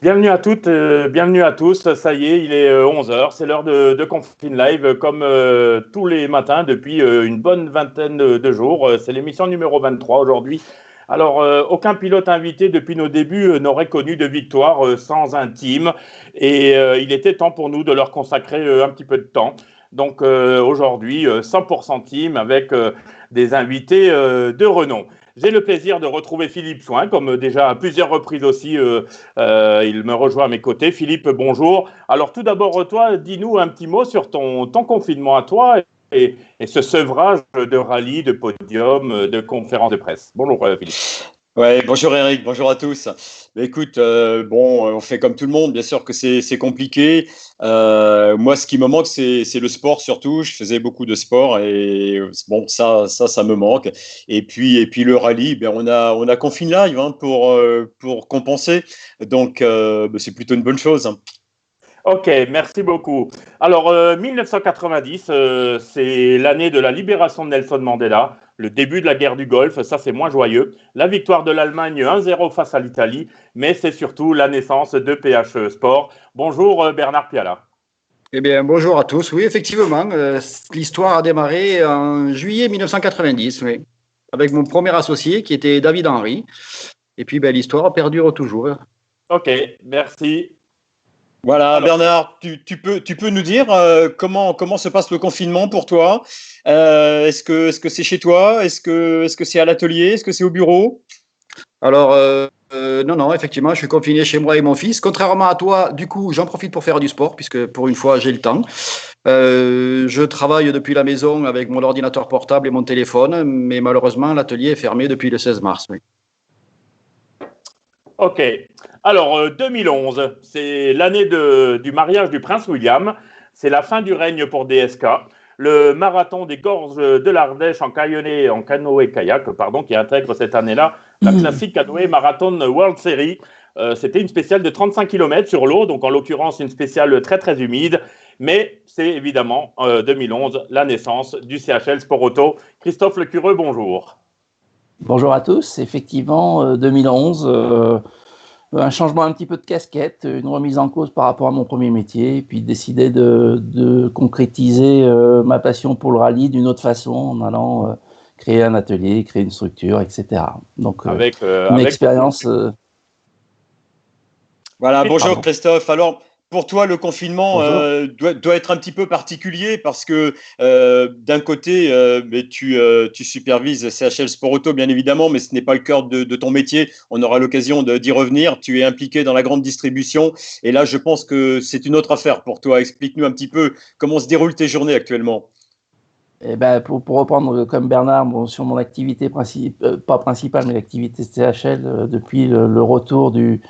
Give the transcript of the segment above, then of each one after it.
Bienvenue à toutes, bienvenue à tous. Ça y est, il est 11 heures. C'est l'heure de Confine Live, comme tous les matins depuis une bonne vingtaine de jours. C'est l'émission numéro 23 aujourd'hui. Alors, aucun pilote invité depuis nos débuts n'aurait connu de victoire sans un team. Et il était temps pour nous de leur consacrer un petit peu de temps. Donc aujourd'hui, 100% team avec des invités de renom. J'ai le plaisir de retrouver Philippe Soin, comme déjà à plusieurs reprises aussi, il me rejoint à mes côtés. Philippe, bonjour. Alors tout d'abord, toi, dis-nous un petit mot sur ton confinement à toi et ce sevrage de rallye, de podium, de conférence de presse. Bonjour Philippe. Ouais, bonjour Eric, bonjour à tous. Écoute, on fait comme tout le monde, bien sûr que c'est compliqué. Moi, ce qui me manque, c'est le sport surtout. Je faisais beaucoup de sport et bon, ça me manque. Et puis le rallye, on a Confine Live pour compenser. Donc, c'est plutôt une bonne chose. Ok, merci beaucoup. Alors, 1990, c'est l'année de la libération de Nelson Mandela, le début de la guerre du Golfe, ça c'est moins joyeux. La victoire de l'Allemagne 1-0 face à l'Italie, mais c'est surtout la naissance de PH Sport. Bonjour Bernard Piala. Eh bien, bonjour à tous. Oui, effectivement, l'histoire a démarré en juillet 1990, oui, avec mon premier associé qui était David Henry. Et puis, l'histoire perdure toujours. Ok, merci. Voilà, alors, Bernard, tu peux nous dire comment se passe le confinement pour toi? Est-ce que c'est chez toi? Est-ce que c'est à l'atelier? Est-ce que c'est au bureau? Alors, non, effectivement, je suis confiné chez moi et mon fils. Contrairement à toi, du coup, j'en profite pour faire du sport, puisque pour une fois, j'ai le temps. Je travaille depuis la maison avec mon ordinateur portable et mon téléphone, mais malheureusement, l'atelier est fermé depuis le 16 mars. Oui. Ok. Alors, 2011, c'est l'année du mariage du prince William. C'est la fin du règne pour DSK. Le marathon des gorges de l'Ardèche en canoë-kayak, qui intègre cette année-là la classique canoë marathon World Series. C'était une spéciale de 35 km sur l'eau, donc en l'occurrence une spéciale très très humide. Mais c'est évidemment 2011 la naissance du CHL Sport Auto. Christophe Lecureux, bonjour. Bonjour à tous. Effectivement, 2011, un changement un petit peu de casquette, une remise en cause par rapport à mon premier métier, et puis décider de concrétiser ma passion pour le rallye d'une autre façon en allant créer un atelier, créer une structure, etc. Donc, une expérience. Voilà, bonjour Christophe. Alors, pour toi, le confinement doit être un petit peu particulier parce que d'un côté, tu supervises CHL Sport Auto, bien évidemment, mais ce n'est pas le cœur de ton métier. On aura l'occasion d'y revenir. Tu es impliqué dans la grande distribution. Et là, je pense que c'est une autre affaire pour toi. Explique-nous un petit peu comment se déroulent tes journées actuellement. Eh ben, pour reprendre comme Bernard, sur mon activité pas principale, mais l'activité CHL, depuis le retour du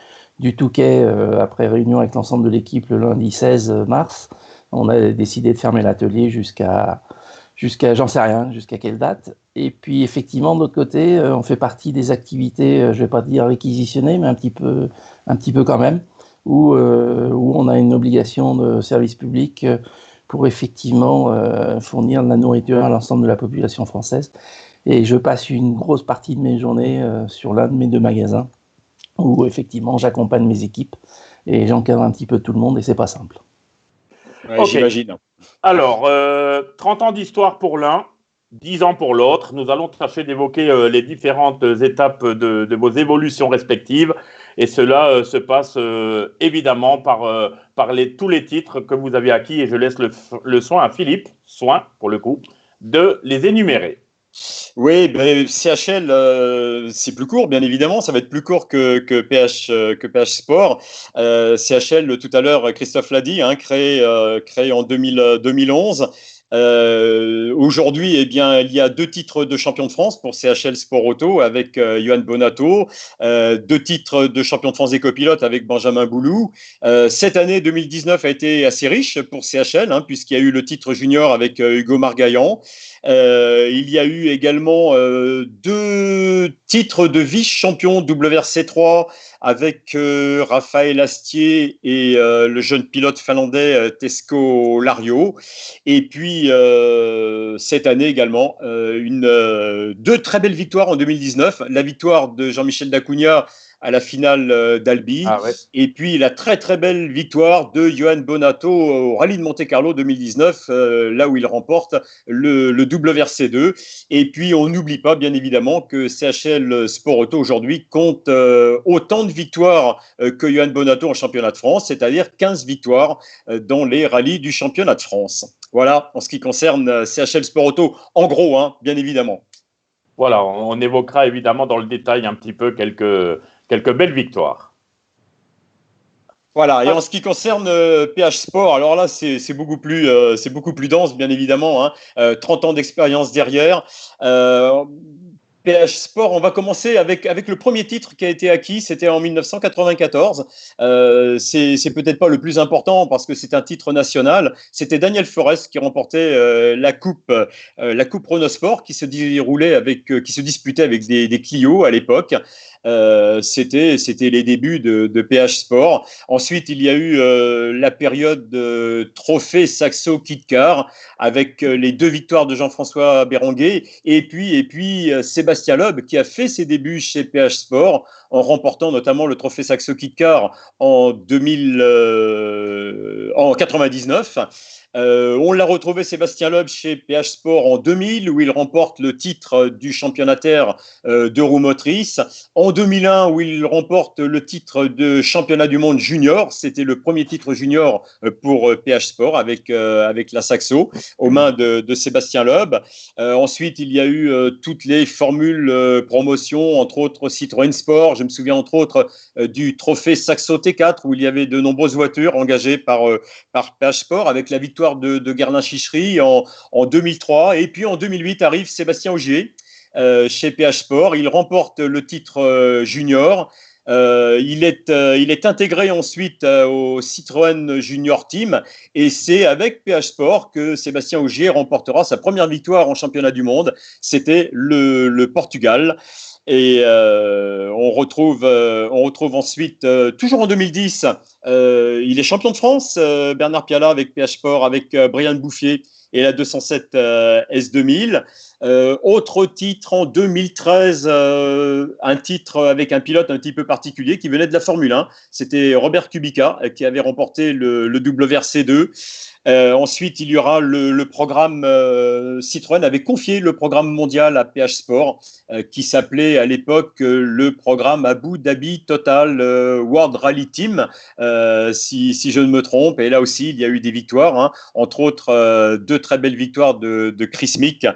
Touquet, après réunion avec l'ensemble de l'équipe le lundi 16 mars, on a décidé de fermer l'atelier jusqu'à j'en sais rien, jusqu'à quelle date. Et puis effectivement, de l'autre côté, on fait partie des activités, je vais pas dire réquisitionnées, mais un petit peu quand même, où on a une obligation de service public pour effectivement fournir de la nourriture à l'ensemble de la population française. Et je passe une grosse partie de mes journées sur l'un de mes 2 magasins, où effectivement j'accompagne mes équipes et j'encadre un petit peu tout le monde et c'est pas simple. Ouais, okay. J'imagine. Alors, 30 ans d'histoire pour l'un, 10 ans pour l'autre. Nous allons tâcher d'évoquer les différentes étapes de vos évolutions respectives et cela se passe évidemment par tous les titres que vous avez acquis et je laisse le soin à Philippe, pour le coup, de les énumérer. Oui, CHL, c'est plus court, bien évidemment. Ça va être plus court que PH Sport. CHL, tout à l'heure, Christophe l'a dit, créé en 2011. Aujourd'hui, il y a 2 titres de champion de France pour CHL Sport Auto avec Johan Bonato, 2 titres de champion de France des copilotes avec Benjamin Boulou. Cette année 2019 a été assez riche pour CHL, puisqu'il y a eu le titre junior avec Hugo Margaillan. Il y a eu également 2 titres de vice-champion WRC3 avec Raphaël Astier et le jeune pilote finlandais Tesco Lario. Et puis, cette année également, 2 très belles victoires en 2019. La victoire de Jean-Michel Dacugna à la finale d'Albi. Ah ouais. Et puis la très très belle victoire de Johan Bonato au Rallye de Monte-Carlo 2019, là où il remporte le WRC2. Et puis on n'oublie pas bien évidemment que CHL Sport Auto aujourd'hui compte autant de victoires que Johan Bonato en championnat de France, c'est-à-dire 15 victoires dans les rallyes du championnat de France. Voilà, en ce qui concerne CHL Sport Auto, en gros, hein, bien évidemment. Voilà, on évoquera évidemment dans le détail un petit peu quelques belles victoires. Voilà, et en ce qui concerne PH Sport, alors là, c'est beaucoup plus dense, bien évidemment, hein, 30 ans d'expérience derrière. PH Sport, on va commencer avec le premier titre qui a été acquis, c'était en 1994. C'est peut-être pas le plus important parce que c'est un titre national. C'était Daniel Forest qui remportait la coupe Renault-Sport qui se disputait avec des Clio à l'époque. C'était les débuts de PH Sport. Ensuite, il y a eu la période de trophée Saxo Kit-Car avec les 2 victoires de Jean-François Béranguet et puis Sébastien Loeb qui a fait ses débuts chez PH Sport en remportant notamment le trophée Saxo Kit-Car en 99. On l'a retrouvé Sébastien Loeb chez PH Sport en 2000 où il remporte le titre du championnat terre de roue motrice. En 2001 où il remporte le titre de championnat du monde junior. C'était le premier titre junior pour PH Sport avec la Saxo aux mains de Sébastien Loeb. Ensuite, il y a eu toutes les formules promotion, entre autres Citroën Sport. Je me souviens entre autres du trophée Saxo T4 où il y avait de nombreuses voitures engagées par PH Sport avec la victoire de Guerlain-Chichery en 2003. Et puis en 2008 arrive Sébastien Ogier chez PH Sport. Il remporte le titre junior. Il est intégré ensuite au Citroën Junior Team et c'est avec PH Sport que Sébastien Ogier remportera sa première victoire en championnat du monde. C'était le Portugal. Et on retrouve ensuite, toujours en 2010, il est champion de France, Bernard Piala avec PH Sport, avec Brian Bouffier et la 207 S2000. Autre titre en 2013, un titre avec un pilote un petit peu particulier qui venait de la Formule 1. C'était Robert Kubica qui avait remporté le WRC2. Ensuite, il y aura le programme Citroën avait confié le programme mondial à PH Sport qui s'appelait à l'époque le programme Abu Dhabi Total World Rally Team, si je ne me trompe. Et là aussi, il y a eu des victoires, hein, entre autres 2 très belles victoires de Chris Mick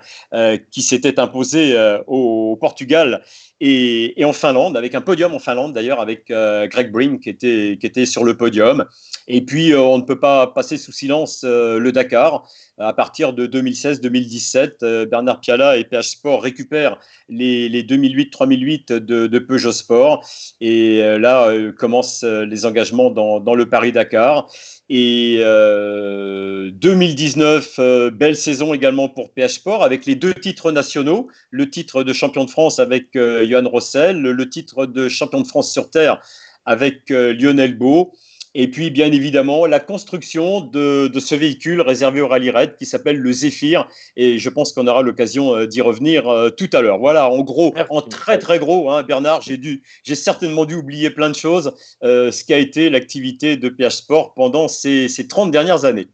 qui s'était imposé au Portugal et en Finlande, avec un podium en Finlande d'ailleurs, avec Greg Breen qui était sur le podium. Et puis, on ne peut pas passer sous silence le Dakar. À partir de 2016-2017, Bernard Piala et PH Sport récupèrent les 2008-3008 de Peugeot Sport. Et là, commencent les engagements dans le Paris-Dakar. Et 2019, belle saison également pour PH Sport avec les 2 titres nationaux, le titre de champion de France avec Johan Rossel, le titre de champion de France sur terre avec Lionel Beau. Et puis, bien évidemment, la construction de ce véhicule réservé au Rallye Raid qui s'appelle le Zéphyr. Et je pense qu'on aura l'occasion d'y revenir tout à l'heure. Voilà, en gros, en très, très gros, hein, Bernard, j'ai certainement dû oublier plein de choses, ce qui a été l'activité de PH Sport pendant ces 30 dernières années.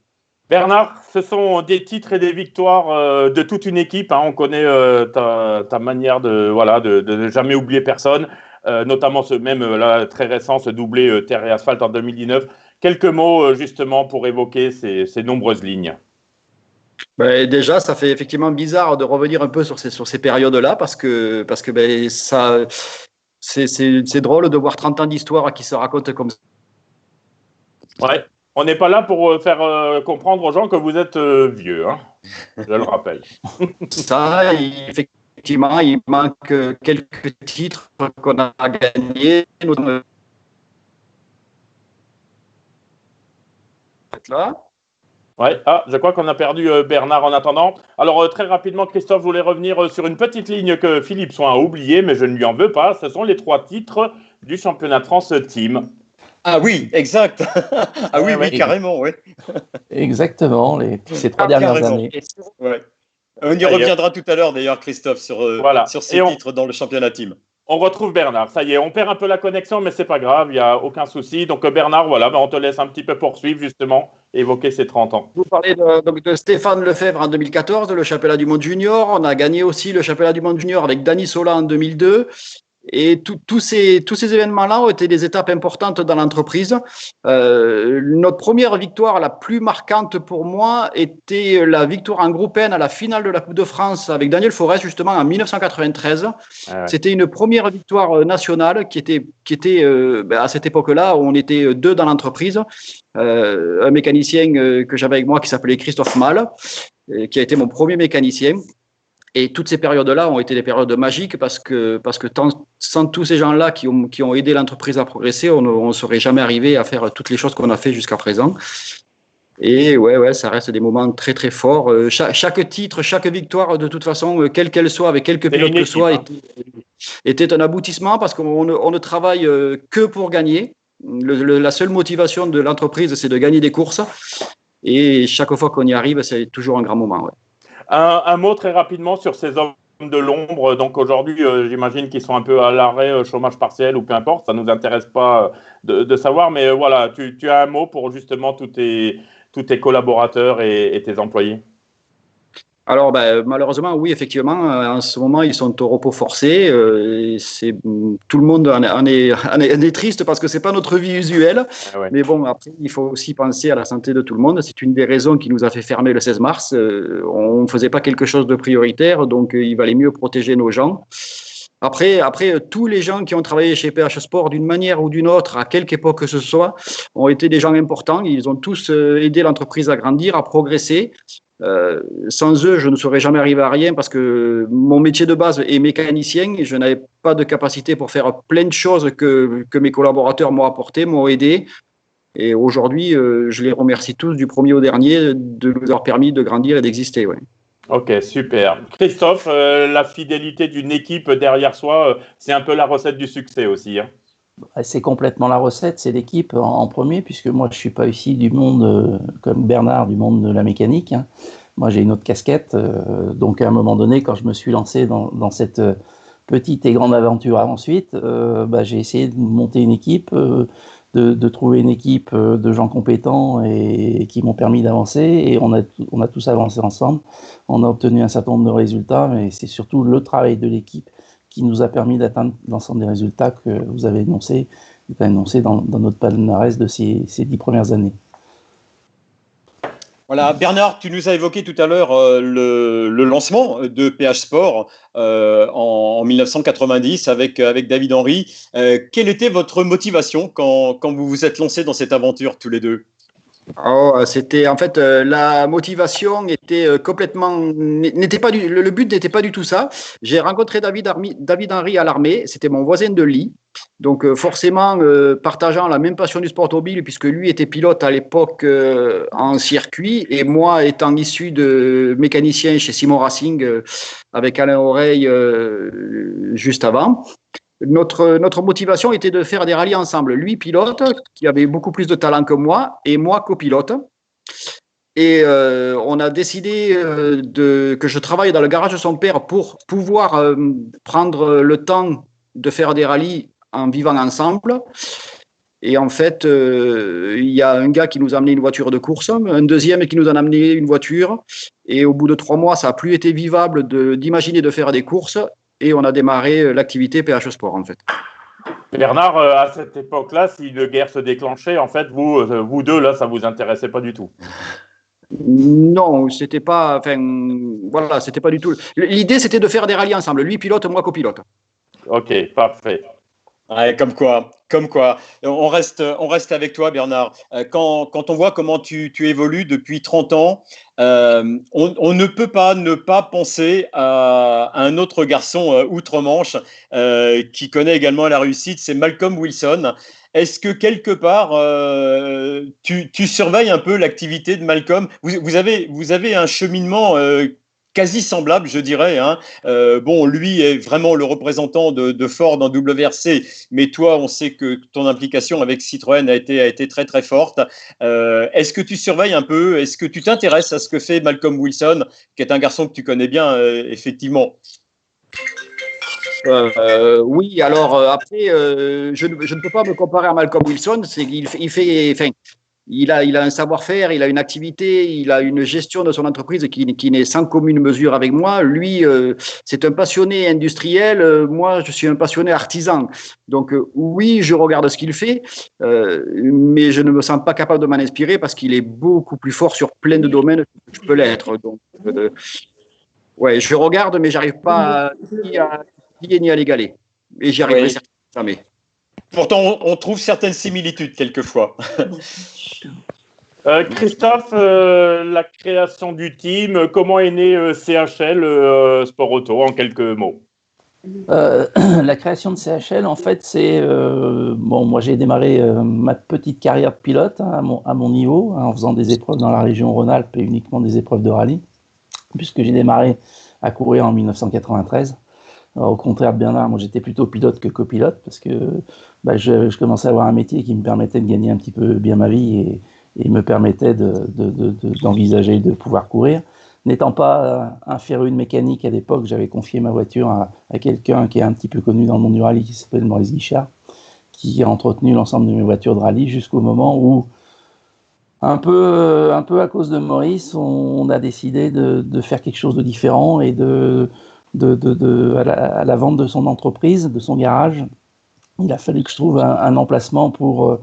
Bernard, ce sont des titres et des victoires de toute une équipe. Hein. On connaît ta manière de jamais oublier personne. Notamment là, très récent, ce doublé Terre et Asphalte en 2019. Quelques mots justement pour évoquer ces nombreuses lignes. Déjà, ça fait effectivement bizarre de revenir un peu sur ces périodes-là parce que ça, c'est drôle de voir 30 ans d'histoire qui se racontent comme ça. Ouais, on n'est pas là pour faire comprendre aux gens que vous êtes vieux, hein. Je le rappelle. Ça, effectivement, il manque quelques titres qu'on a gagnés. Là. Ouais. Je crois qu'on a perdu Bernard en attendant. Alors, très rapidement, Christophe voulait revenir sur une petite ligne que Philippe Soin a oubliée, mais je ne lui en veux pas. Ce sont les 3 titres du championnat de France Team. Ah oui, exact. Oui, carrément, oui. Exactement, ces 3 dernières années. Ouais. On y reviendra tout à l'heure, d'ailleurs, Christophe, sur ces titres dans le championnat team. On retrouve Bernard. Ça y est, on perd un peu la connexion, mais c'est pas grave, il n'y a aucun souci. Donc Bernard, voilà, on te laisse un petit peu poursuivre justement, évoquer ses 30 ans. Vous parlez de Stéphane Lefebvre en 2014, le championnat du monde junior. On a gagné aussi le championnat du monde junior avec Dany Sola en 2002. Et tous ces événements-là ont été des étapes importantes dans l'entreprise. Notre première victoire, la plus marquante pour moi, était la victoire en groupe N à la finale de la Coupe de France avec Daniel Forest, justement en 1993. Ah ouais. C'était une première victoire nationale qui était à cette époque-là, on était 2 dans l'entreprise. Un mécanicien que j'avais avec moi qui s'appelait Christophe Malle, qui a été mon premier mécanicien. Et toutes ces périodes-là ont été des périodes magiques parce que sans tous ces gens-là qui ont aidé l'entreprise à progresser, on ne serait jamais arrivé à faire toutes les choses qu'on a fait jusqu'à présent. Et ouais, ça reste des moments très très forts. Chaque titre, chaque victoire, de toute façon, quelle qu'elle soit, avec quelques pilotes que ce soit, était un aboutissement parce qu'on ne travaille que pour gagner. La seule motivation de l'entreprise, c'est de gagner des courses. Et chaque fois qu'on y arrive, c'est toujours un grand moment. Ouais. Un mot très rapidement sur ces hommes de l'ombre. Donc aujourd'hui, j'imagine qu'ils sont un peu à l'arrêt, chômage partiel ou peu importe. Ça ne nous intéresse pas de savoir. Mais voilà, tu as un mot pour justement tous tes collaborateurs et tes employés. Alors, malheureusement, oui, effectivement, en ce moment, ils sont au repos forcé. Tout le monde en est triste parce que c'est pas notre vie usuelle. Ah ouais. Mais bon, après, il faut aussi penser à la santé de tout le monde. C'est une des raisons qui nous a fait fermer le 16 mars. On ne faisait pas quelque chose de prioritaire, donc il valait mieux protéger nos gens. Après, tous les gens qui ont travaillé chez PH Sport d'une manière ou d'une autre, à quelque époque que ce soit, ont été des gens importants. Ils ont tous aidé l'entreprise à grandir, à progresser. Sans eux, je ne serais jamais arrivé à rien parce que mon métier de base est mécanicien et je n'avais pas de capacité pour faire plein de choses que mes collaborateurs m'ont apporté, m'ont aidé. Et aujourd'hui, je les remercie tous du premier au dernier de nous avoir permis de grandir et d'exister. Ouais. Ok, super. Christophe, la fidélité d'une équipe derrière soi, c'est un peu la recette du succès aussi. Hein. C'est complètement la recette, c'est l'équipe en premier, puisque moi je ne suis pas issu du monde, comme Bernard, du monde de la mécanique. Hein. Moi j'ai une autre casquette, donc à un moment donné, quand je me suis lancé dans cette petite et grande aventure ensuite, j'ai essayé de monter une équipe, de trouver une équipe de gens compétents et qui m'ont permis d'avancer, et on a tous avancé ensemble. On a obtenu un certain nombre de résultats, mais c'est surtout le travail de l'équipe qui nous a permis d'atteindre l'ensemble des résultats que vous avez énoncés dans notre palmarès de ces 10 premières années. Voilà, Bernard, tu nous as évoqué tout à l'heure le lancement de PH Sport en 1990 avec David Henry. Quelle était votre motivation quand vous vous êtes lancé dans cette aventure tous les deux ? C'était en fait la motivation était le but n'était pas du tout ça. J'ai rencontré David Henry à l'armée, c'était mon voisin de lit. Donc forcément partageant la même passion du sport automobile puisque lui était pilote à l'époque en circuit et moi étant issu de mécanicien chez Simon Racing avec Alain Oreille juste avant. Notre motivation était de faire des rallyes ensemble. Lui, pilote, qui avait beaucoup plus de talent que moi, et moi, copilote. Et on a décidé que je travaille dans le garage de son père pour pouvoir prendre le temps de faire des rallyes en vivant ensemble. Et en fait, il y a un gars qui nous a amené une voiture de course, un deuxième qui nous a amené une voiture. Et au bout de 3 mois, ça n'a plus été vivable d'imaginer de faire des courses. Et on a démarré l'activité PH Sport, en fait. Bernard, à cette époque-là, si une guerre se déclenchait, en fait, vous deux, là, ça ne vous intéressait pas du tout. Non, c'était pas. Enfin, voilà, c'était pas du tout. L'idée, c'était de faire des rallyes ensemble. Lui pilote, moi copilote. Ok, parfait. Ouais, comme quoi. On reste avec toi, Bernard. Quand on voit comment tu évolues depuis 30 ans, on ne peut pas ne pas penser à un autre garçon outre-Manche qui connaît également la réussite, c'est Malcolm Wilson. Est-ce que quelque part, tu surveilles un peu l'activité de Malcolm ? Vous avez un cheminement quasi semblable, je dirais. Hein. Lui est vraiment le représentant de Ford en WRC, mais toi, on sait que ton implication avec Citroën a été très très forte. Est-ce que tu surveilles un peu ? Est-ce que tu t'intéresses à ce que fait Malcolm Wilson, qui est un garçon que tu connais bien, effectivement ? Oui, alors après, je ne peux pas me comparer à Malcolm Wilson. Il a un savoir-faire, il a une activité, il a une gestion de son entreprise qui n'est sans commune mesure avec moi. Lui, c'est un passionné industriel. Moi, je suis un passionné artisan. Donc, oui, je regarde ce qu'il fait, mais je ne me sens pas capable de m'en inspirer parce qu'il est beaucoup plus fort sur plein de domaines que je peux l'être. Donc, ouais, je regarde, mais j'arrive pas à ni à l'égaler. Et j'y arriverai Oui. certainement jamais. Pourtant, on trouve certaines similitudes quelquefois. Christophe, la création du team, comment est né CHL Sport Auto en quelques mots? La création de CHL, en fait, c'est bon. Moi, j'ai démarré ma petite carrière de pilote à mon niveau, en faisant des épreuves dans la région Rhône-Alpes et uniquement des épreuves de rallye, puisque j'ai démarré à courir en 1993. Alors, au contraire de Bernard, moi, j'étais plutôt pilote que copilote parce que je commençais à avoir un métier qui me permettait de gagner un petit peu bien ma vie et me permettait d'envisager de pouvoir courir. N'étant pas un féru de mécanique à l'époque, j'avais confié ma voiture à quelqu'un qui est un petit peu connu dans le monde du rallye, qui s'appelle Maurice Guichard, qui a entretenu l'ensemble de mes voitures de rallye jusqu'au moment où, un peu à cause de Maurice, on a décidé de faire quelque chose de différent et à la vente de son entreprise, de son garage, il a fallu que je trouve un emplacement pour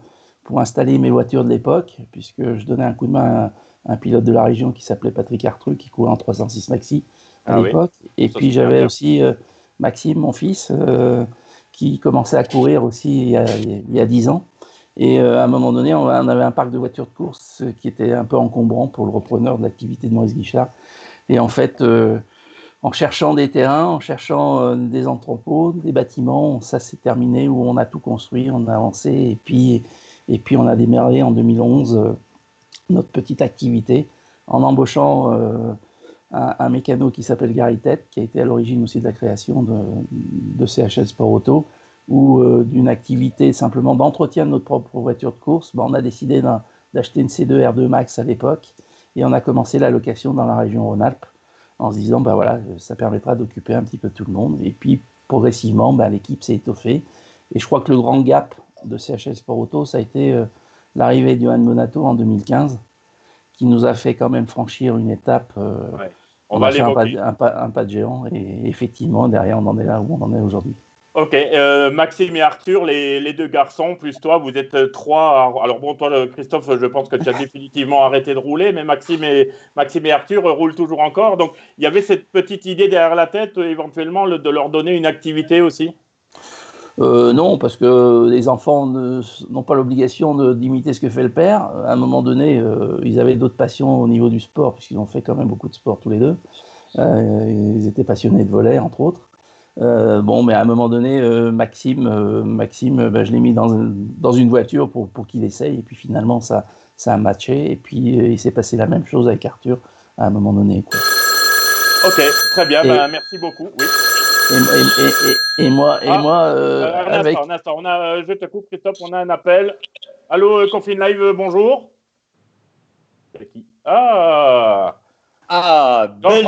installer mes voitures de l'époque, puisque je donnais un coup de main à un pilote de la région qui s'appelait Patrick Artru, qui courait en 306 Maxi à l'époque. Oui. Et puis j'avais aussi Maxime, mon fils, qui commençait à courir aussi il y a 10 ans. Et à un moment donné, on avait un parc de voitures de course qui était un peu encombrant pour le repreneur de l'activité de Maurice Guichard. Et en fait, en cherchant des terrains, en cherchant des entrepôts, des bâtiments, ça s'est terminé où on a tout construit, on a avancé et puis on a démarré en 2011 notre petite activité en embauchant un mécano qui s'appelle Gary Tett, qui a été à l'origine aussi de la création de CHL Sport Auto, ou d'une activité simplement d'entretien de notre propre voiture de course. On a décidé d'acheter une C2 R2 Max à l'époque et on a commencé la location dans la région Rhône-Alpes en se disant, voilà, ça permettra d'occuper un petit peu tout le monde. Et puis, progressivement, l'équipe s'est étoffée. Et je crois que le grand gap de CHL Sport Auto, ça a été l'arrivée de Johan Bonato en 2015, qui nous a fait quand même franchir une étape. Ouais. On va l'évoquer. Un pas de géant. Et effectivement, derrière, on en est là où on en est aujourd'hui. Ok, Maxime et Arthur, les deux garçons, plus toi, vous êtes trois. Alors bon, toi, Christophe, je pense que tu as définitivement arrêté de rouler, mais Maxime et Arthur roulent toujours encore. Donc, il y avait cette petite idée derrière la tête, éventuellement, de leur donner une activité aussi. Non, parce que les enfants n'ont pas l'obligation d'imiter ce que fait le père. À un moment donné, ils avaient d'autres passions au niveau du sport, puisqu'ils ont fait quand même beaucoup de sport tous les deux. Ils étaient passionnés de volley, entre autres. Mais à un moment donné, Maxime, je l'ai mis dans une voiture pour qu'il essaye. Et puis finalement, ça a matché. Et puis, il s'est passé la même chose avec Arthur à un moment donné, quoi. Ok, très bien. Merci beaucoup. Oui. Et moi, un instant. Je te coupe, Christophe. On a un appel. Allô, Confine Live, bonjour. C'est qui? Belle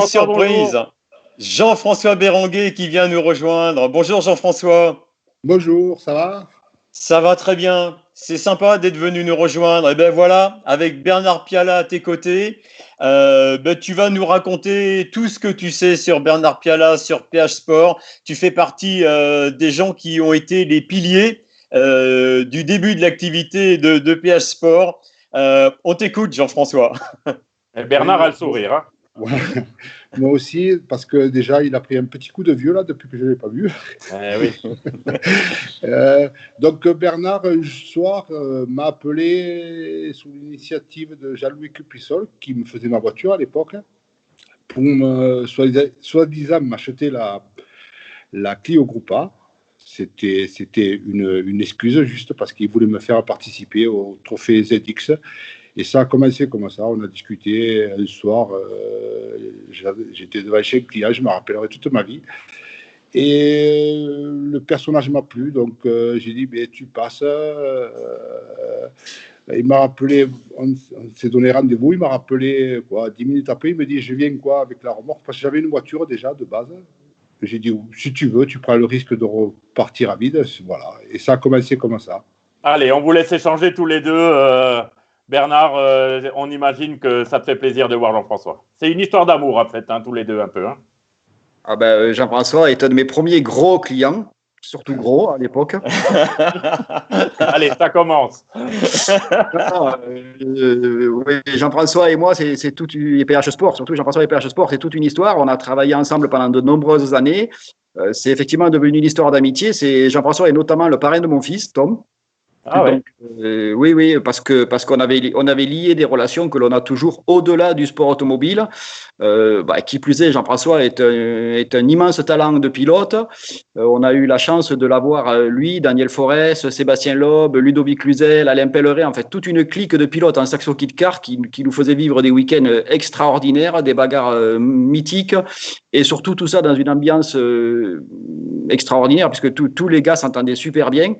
surprise. Bonjour. Jean-François Béranguet qui vient nous rejoindre. Bonjour Jean-François. Bonjour, ça va? Ça va très bien. C'est sympa d'être venu nous rejoindre. Et ben voilà, avec Bernard Piala à tes côtés, tu vas nous raconter tout ce que tu sais sur Bernard Piala, sur PH Sport. Tu fais partie des gens qui ont été les piliers du début de l'activité de PH Sport. On t'écoute, Jean-François. Et Bernard a le sourire. Hein. Ouais. Moi aussi, parce que déjà, il a pris un petit coup de vieux là depuis que je ne l'ai pas vu. Oui. Donc, Bernard, un soir, m'a appelé sous l'initiative de Jean-Louis Cupuissol, qui me faisait ma voiture à l'époque, pour soi-disant m'acheter la Clio Gruppa. C'était une excuse juste parce qu'il voulait me faire participer au trophée ZX. Et ça a commencé comme ça, on a discuté un soir, j'étais devant chez un client, je me rappellerai toute ma vie. Et le personnage m'a plu, donc j'ai dit, tu passes. Il m'a rappelé, on s'est donné rendez-vous, il m'a rappelé 10 minutes après, il me dit, je viens avec la remorque, parce que j'avais une voiture déjà de base. J'ai dit, si tu veux, tu prends le risque de repartir à vide. Voilà. Et ça a commencé comme ça. Allez, on vous laisse échanger tous les deux. Bernard, on imagine que ça te fait plaisir de voir Jean-François. C'est une histoire d'amour, en fait, tous les deux un peu. Ah ben, Jean-François est un de mes premiers gros clients, surtout gros à l'époque. Allez, ça commence. Oui, Jean-François et moi, c'est tout, et PH Sport, surtout Jean-François et PH Sport, c'est toute une histoire. On a travaillé ensemble pendant de nombreuses années. C'est effectivement devenu une histoire d'amitié. Jean-François est notamment le parrain de mon fils, Tom. Ah ouais. Donc, oui, parce qu'on avait lié des relations que l'on a toujours au-delà du sport automobile. Qui plus est, Jean-François est un immense talent de pilote. On a eu la chance de l'avoir, lui, Daniel Forest, Sébastien Loeb, Ludovic Cluzel, Alain Pellerin, en fait, toute une clique de pilotes en Saxo Kit Car qui nous faisait vivre des week-ends extraordinaires, des bagarres mythiques, et surtout tout ça dans une ambiance extraordinaire, puisque tous les gars s'entendaient super bien.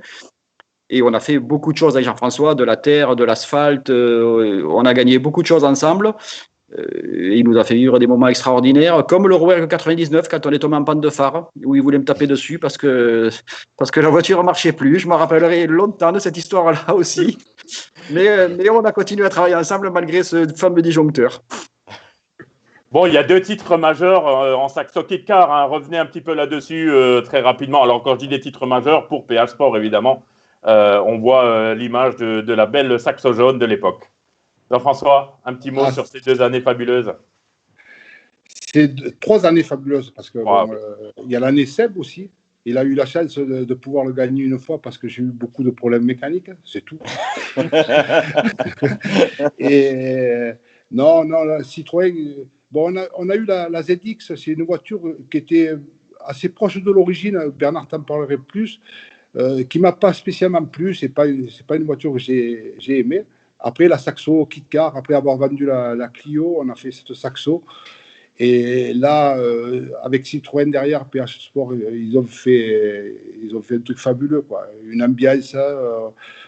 Et on a fait beaucoup de choses avec Jean-François, de la terre, de l'asphalte. On a gagné beaucoup de choses ensemble. Il nous a fait vivre des moments extraordinaires, comme le Rouergue 99 quand on est tombé en panne de phare, où il voulait me taper dessus parce que la voiture ne marchait plus. Je me rappellerai longtemps de cette histoire-là aussi. Mais on a continué à travailler ensemble malgré ce fameux disjoncteur. Bon, il y a 2 titres majeurs en Saxo Kit Car. Revenez un petit peu là-dessus très rapidement. Alors, quand je dis des titres majeurs, pour PH Sport, évidemment, on voit l'image de la belle Saxo jaune de l'époque. Jean-François, un petit mot sur ces 2 années fabuleuses. C'est 3 années fabuleuses parce que il y a l'année Seb aussi. Il a eu la chance de pouvoir le gagner une fois parce que j'ai eu beaucoup de problèmes mécaniques, c'est tout. Et non, la Citroën. Bon, on a eu la ZX, c'est une voiture qui était assez proche de l'origine. Bernard t'en parlerait plus. Qui m'a pas spécialement plu, c'est pas une voiture que j'ai aimée. Après la Saxo Kit Car, après avoir vendu la Clio, on a fait cette Saxo. Et là, avec Citroën derrière, PH Sport, ils ont fait un truc fabuleux, quoi. Une ambiance,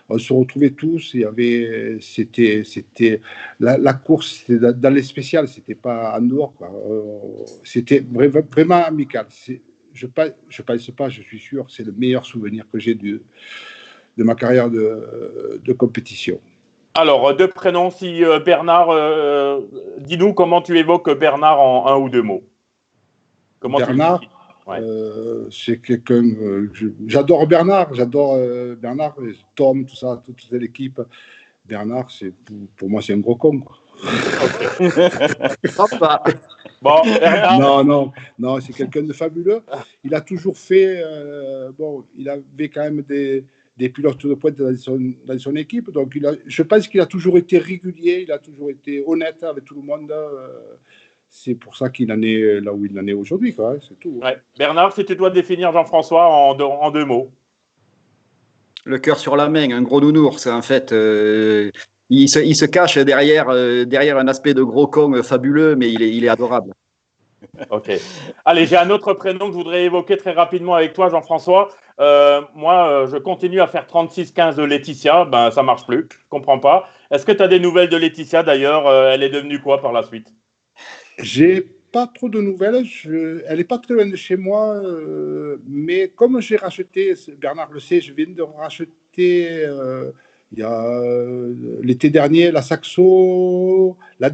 on se retrouvait tous. C'était la course, c'était dans les spéciales, c'était pas en dehors, quoi. C'était vraiment amical. Je pense pas, je suis sûr, c'est le meilleur souvenir que j'ai de ma carrière de compétition. Alors, 2 prénoms, si Bernard, dis-nous comment tu évoques Bernard en 1 ou 2 mots. Comment Bernard, c'est quelqu'un, j'adore Bernard, Tom, tout ça, toute l'équipe. Bernard, pour moi, c'est un gros con, quoi. Bon, Bernard. Non, c'est quelqu'un de fabuleux. Il a toujours fait, il avait quand même des pilotes de pointe dans son équipe, donc je pense qu'il a toujours été régulier, il a toujours été honnête avec tout le monde. C'est pour ça qu'il en est là où il en est aujourd'hui, quoi, c'est tout. Ouais. Bernard, si tu dois définir Jean-François en 2 mots. Le cœur sur la main, un gros nounours, en fait. Il se cache derrière un aspect de gros con fabuleux, mais il est adorable. Ok. Allez, j'ai un autre prénom que je voudrais évoquer très rapidement avec toi, Jean-François. Moi, je continue à faire 36-15 de Laetitia. Ça marche plus. Je comprends pas. Est-ce que tu as des nouvelles de Laetitia d'ailleurs? Elle est devenue quoi par la suite? J'ai pas trop de nouvelles. Elle est pas très loin de chez moi, mais comme j'ai racheté, Bernard le sait, je viens de racheter. Il y a l'été dernier, la Saxo, la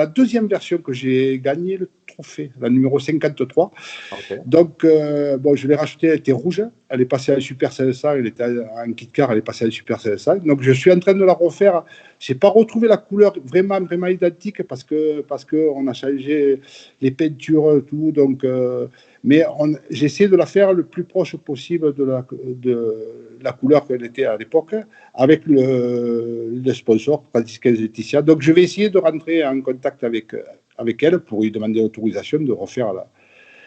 deuxième version que j'ai gagné le trophée, la numéro 53. Okay. Donc, je l'ai rachetée, elle était rouge, elle est passée à la Super 500, elle était en kit car, elle est passée à la Super 500. Donc, je suis en train de la refaire. Je n'ai pas retrouvé la couleur vraiment identique parce qu'on a changé les peintures, tout. Donc, mais j'essaie de la faire le plus proche possible de la couleur qu'elle était à l'époque, avec le sponsor, 3615 Laetitia. Donc, je vais essayer de rentrer en contact avec elle pour lui demander l'autorisation de refaire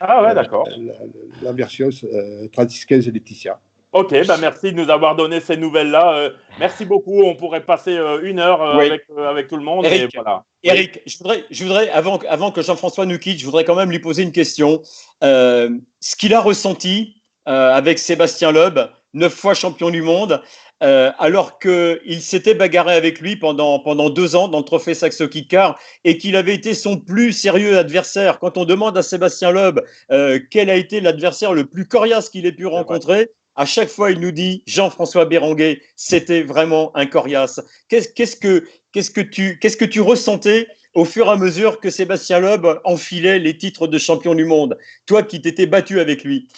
la version 3615 Laetitia. Ok, merci de nous avoir donné ces nouvelles-là. Merci beaucoup. On pourrait passer 1 heure avec tout le monde. Eric, et voilà. Eric, je voudrais avant que Jean-François nous quitte, je voudrais quand même lui poser une question. Ce qu'il a ressenti avec Sébastien Loeb, 9 fois champion du monde, alors qu'il s'était bagarré avec lui pendant 2 ans dans le trophée Saxo Kit-Car et qu'il avait été son plus sérieux adversaire. Quand on demande à Sébastien Loeb quel a été l'adversaire le plus coriace qu'il ait pu rencontrer, à chaque fois, il nous dit Jean-François Béranguet, c'était vraiment un coriace. Qu'est-ce que tu ressentais au fur et à mesure que Sébastien Loeb enfilait les titres de champion du monde, toi qui t'étais battu avec lui?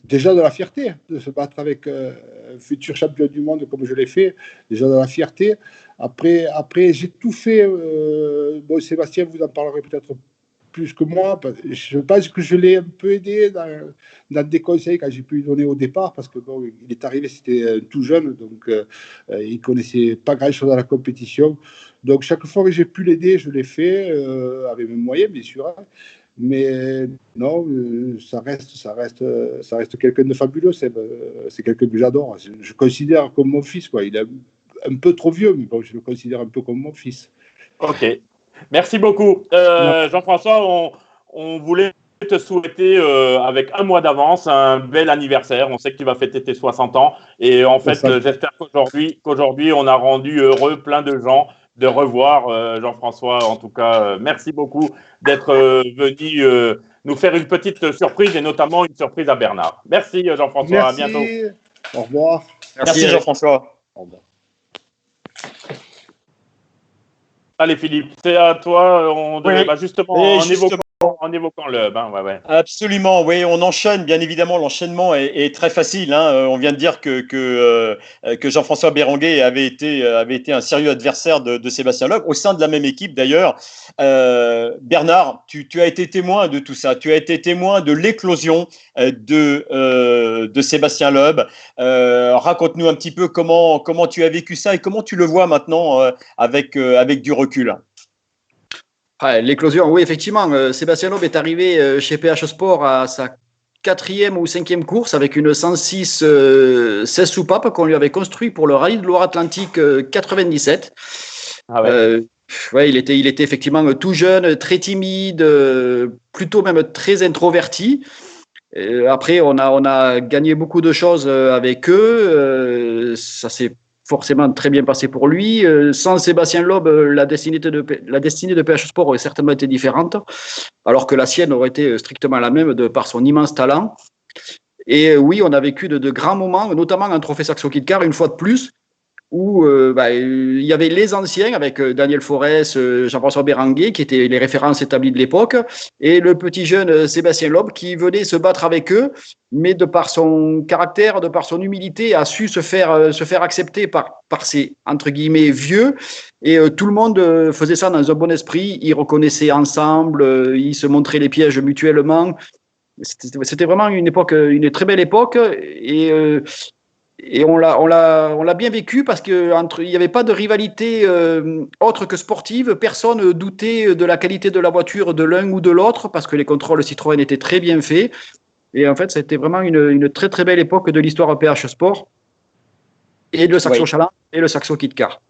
Déjà de la fierté de se battre avec un futur champion du monde comme je l'ai fait, déjà de la fierté. Après j'ai tout fait. Bon, Sébastien, vous en parlerez peut-être plus que moi. Je pense que je l'ai un peu aidé dans des conseils quand j'ai pu lui donner au départ, parce que bon, il est arrivé, c'était tout jeune, donc il connaissait pas grand-chose à la compétition. Donc chaque fois que j'ai pu l'aider, je l'ai fait avec mes moyens, bien sûr. Hein. Mais non, ça reste quelqu'un de fabuleux. C'est quelqu'un que j'adore. Je considère comme mon fils, quoi. Il est un peu trop vieux, mais bon, je le considère un peu comme mon fils. Ok. Merci beaucoup. Jean-François, on voulait te souhaiter avec un mois d'avance un bel anniversaire. On sait que tu vas fêter tes 60 ans. Et en fait, j'espère qu'aujourd'hui, on a rendu heureux plein de gens de revoir Jean-François. En tout cas, merci beaucoup d'être venu nous faire une petite surprise et notamment une surprise à Bernard. Merci Jean-François, merci. À bientôt. Au revoir. Merci Jean-François. Au revoir. Allez Philippe, c'est à toi. On devait justement en évoquant le ouais. Absolument, oui, on enchaîne. Bien évidemment, l'enchaînement est très facile. Hein. On vient de dire que Jean-François Béranguet avait été un sérieux adversaire de Sébastien Loeb au sein de la même équipe d'ailleurs. Bernard, tu as été témoin de tout ça. Tu as été témoin de l'éclosion de Sébastien Loeb. Raconte-nous un petit peu comment tu as vécu ça et comment tu le vois maintenant avec du recul. L'éclosion, oui, effectivement. Sébastien Loeb est arrivé chez PH Sport à sa 4e ou 5e course avec une 106 16 soupapes qu'on lui avait construit pour le rallye de Loire-Atlantique 97. Ah ouais. Il était effectivement tout jeune, très timide, plutôt même très introverti. Après, on a gagné beaucoup de choses avec eux. Ça s'est forcément très bien passé pour lui. Sans Sébastien Loeb, la destinée de PH Sport aurait certainement été différente, alors que la sienne aurait été strictement la même de par son immense talent. Et oui, on a vécu de grands moments, notamment un trophée Saxo Kit-Car, une fois de plus, où il y avait les anciens avec Daniel Forès, Jean-François Béranguet, qui étaient les références établies de l'époque, et le petit jeune Sébastien Loeb qui venait se battre avec eux, mais de par son caractère, de par son humilité, a su se faire accepter par ses, entre guillemets, vieux, et tout le monde faisait ça dans un bon esprit. Ils reconnaissaient ensemble, ils se montraient les pièges mutuellement. C'était vraiment une très belle époque, et on l'a bien vécu parce que il n'y avait pas de rivalité autre que sportive. Personne doutait de la qualité de la voiture de l'un ou de l'autre parce que les contrôles Citroën étaient très bien faits. Et en fait, c'était vraiment une très très belle époque de l'histoire PH Sport et le Saxo Chaland et le Saxo Kit-Car.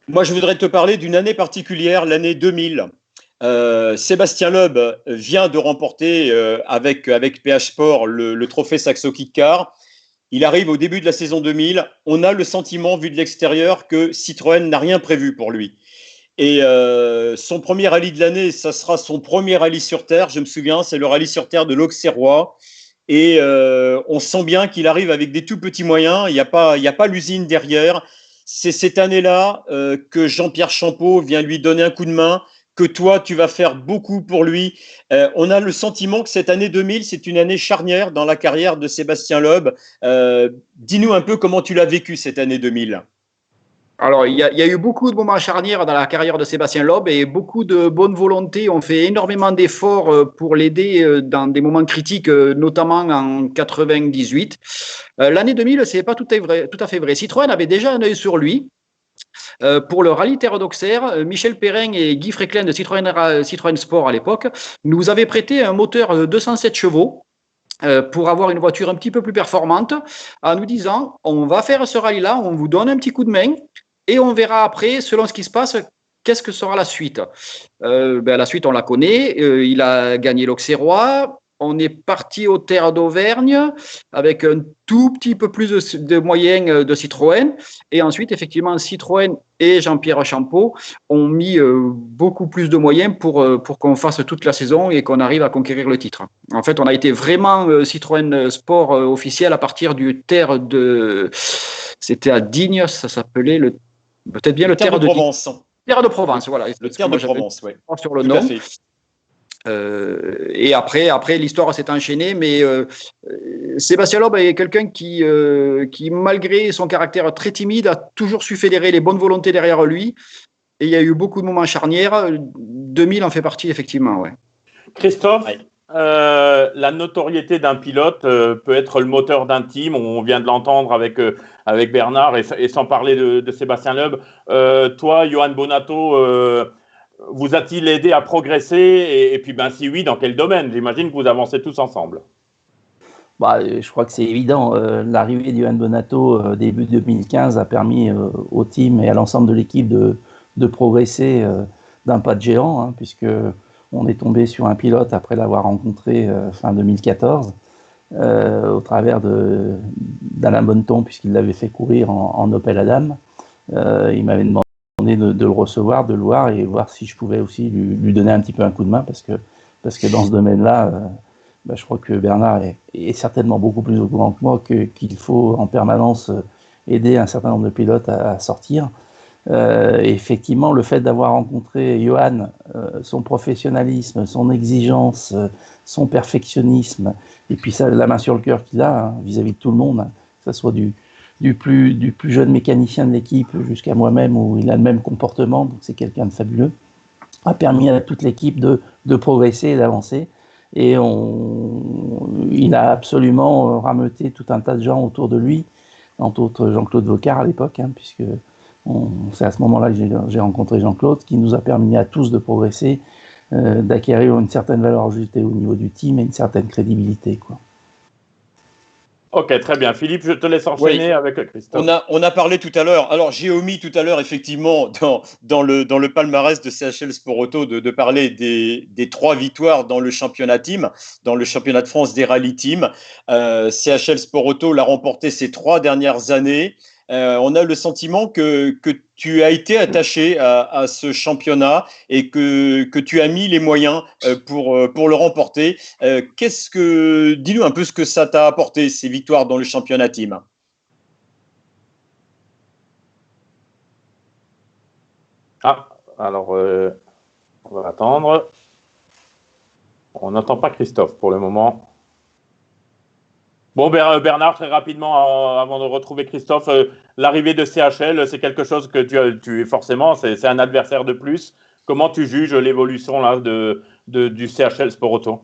Moi, je voudrais te parler d'une année particulière, l'année 2000. Sébastien Loeb vient de remporter avec PH Sport le trophée Saxo Kit-Car. Il arrive au début de la saison 2000. On a le sentiment, vu de l'extérieur, que Citroën n'a rien prévu pour lui. Et son premier rallye de l'année, ça sera son premier rallye sur Terre. Je me souviens, c'est le rallye sur Terre de l'Auxerrois. Et on sent bien qu'il arrive avec des tout petits moyens. Il n'y a pas l'usine derrière. C'est cette année-là que Jean-Pierre Champeau vient lui donner un coup de main, que toi, tu vas faire beaucoup pour lui. On a le sentiment que cette année 2000, c'est une année charnière dans la carrière de Sébastien Loeb. Dis-nous un peu comment tu l'as vécu cette année 2000. Alors, il y a eu beaucoup de moments charnières dans la carrière de Sébastien Loeb et beaucoup de bonne volonté. On fait énormément d'efforts pour l'aider dans des moments critiques, notamment en 98. L'année 2000, c'est pas tout à fait vrai. Citroën avait déjà un œil sur lui. Pour le rallye Terre d'Auxerre, Michel Perrin et Guy Fréclin de Citroën Sport à l'époque nous avaient prêté un moteur de 207 chevaux pour avoir une voiture un petit peu plus performante, en nous disant on va faire ce rallye-là, on vous donne un petit coup de main et on verra après, selon ce qui se passe, qu'est-ce que sera la suite. La suite, on la connaît. Il a gagné l'Auxerrois. on est parti aux terres d'Auvergne avec un tout petit peu plus de moyens de Citroën. Et ensuite, effectivement, Citroën et Jean-Pierre Champeau ont mis beaucoup plus de moyens pour qu'on fasse toute la saison et qu'on arrive à conquérir le titre. En fait, on a été vraiment Citroën Sport officiel à partir du terre de... C'était à Digne, ça s'appelait peut-être bien le terre de Provence. Terre de Provence, voilà. Le terre de Provence, oui. Sur le nom. Et après l'histoire s'est enchaînée, mais Sébastien Loeb est quelqu'un qui, malgré son caractère très timide, a toujours su fédérer les bonnes volontés derrière lui. Et il y a eu beaucoup de moments charnières. 2000 en fait partie, effectivement. Ouais. Christophe, la notoriété d'un pilote peut être le moteur d'un team. On vient de l'entendre avec Bernard et sans parler de Sébastien Loeb. Toi, Johan Bonato, vous a-t-il aidé à progresser et puis, si oui, dans quel domaine? J'imagine que vous avancez tous ensemble. Je crois que c'est évident. L'arrivée de Johan Bonato début 2015 a permis au team et à l'ensemble de l'équipe de progresser d'un pas de géant, hein, puisque on est tombé sur un pilote après l'avoir rencontré fin 2014 au travers d'Alain Bonneton, puisqu'il l'avait fait courir en Opel Adam. Il m'avait demandé de le recevoir, de le voir et voir si je pouvais aussi lui donner un petit peu un coup de main, parce que dans ce domaine-là, je crois que Bernard est certainement beaucoup plus au courant que moi qu'il faut en permanence aider un certain nombre de pilotes à sortir. Et effectivement, le fait d'avoir rencontré Johan, son professionnalisme, son exigence, son perfectionnisme, et puis ça, la main sur le cœur qu'il a vis-à-vis de tout le monde, que ce soit du plus jeune mécanicien de l'équipe jusqu'à moi-même, où il a le même comportement, donc c'est quelqu'un de fabuleux, a permis à toute l'équipe de progresser et d'avancer. Et il a absolument rameuté tout un tas de gens autour de lui, entre autres Jean-Claude Vocard à l'époque, hein, puisque c'est à ce moment-là que j'ai rencontré Jean-Claude, qui nous a permis à tous de progresser, d'acquérir une certaine valeur ajoutée au niveau du team et une certaine crédibilité, quoi. Ok, très bien. Philippe, je te laisse enchaîner avec Christophe. On a parlé tout à l'heure. Alors, j'ai omis tout à l'heure, effectivement, dans le palmarès de CHL Sport Auto, de parler des 3 victoires dans le championnat team, dans le championnat de France des rally team. CHL Sport Auto l'a remporté ces 3 dernières années. On a le sentiment que tu as été attaché à ce championnat et que tu as mis les moyens pour le remporter. Dis-nous un peu ce que ça t'a apporté, ces victoires dans le championnat team. Alors, on va attendre. On n'entend pas Christophe pour le moment. Bon, Bernard, très rapidement, avant de retrouver Christophe, l'arrivée de CHL, c'est quelque chose que tu forcément, c'est un adversaire de plus. Comment tu juges l'évolution là du CHL Sport Auto?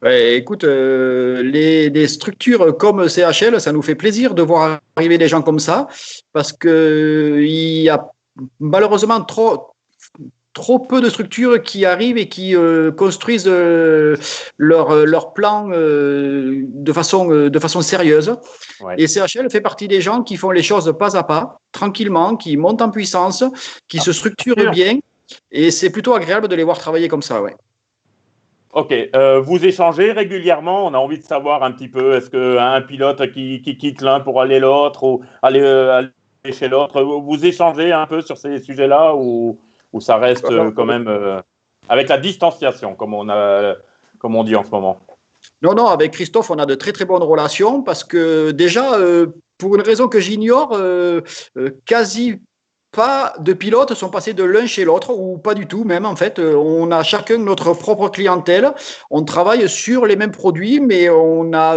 Écoute, les structures comme CHL, ça nous fait plaisir de voir arriver des gens comme ça, parce que il y a malheureusement trop peu de structures qui arrivent et qui construisent leur plan de façon sérieuse. Ouais. Et CHL fait partie des gens qui font les choses pas à pas, tranquillement, qui montent en puissance, qui se structurent bien. Et c'est plutôt agréable de les voir travailler comme ça, ouais. Ok, vous échangez régulièrement. On a envie de savoir un petit peu, est-ce qu'un pilote qui quitte l'un pour aller l'autre ou aller chez l'autre, vous échangez un peu sur ces sujets-là ou ça reste quand même avec la distanciation, comme on dit en ce moment? Non, avec Christophe, on a de très très bonnes relations parce que déjà, pour une raison que j'ignore, quasi pas de pilotes sont passés de l'un chez l'autre, ou pas du tout même en fait. On a chacun notre propre clientèle, on travaille sur les mêmes produits, mais on a...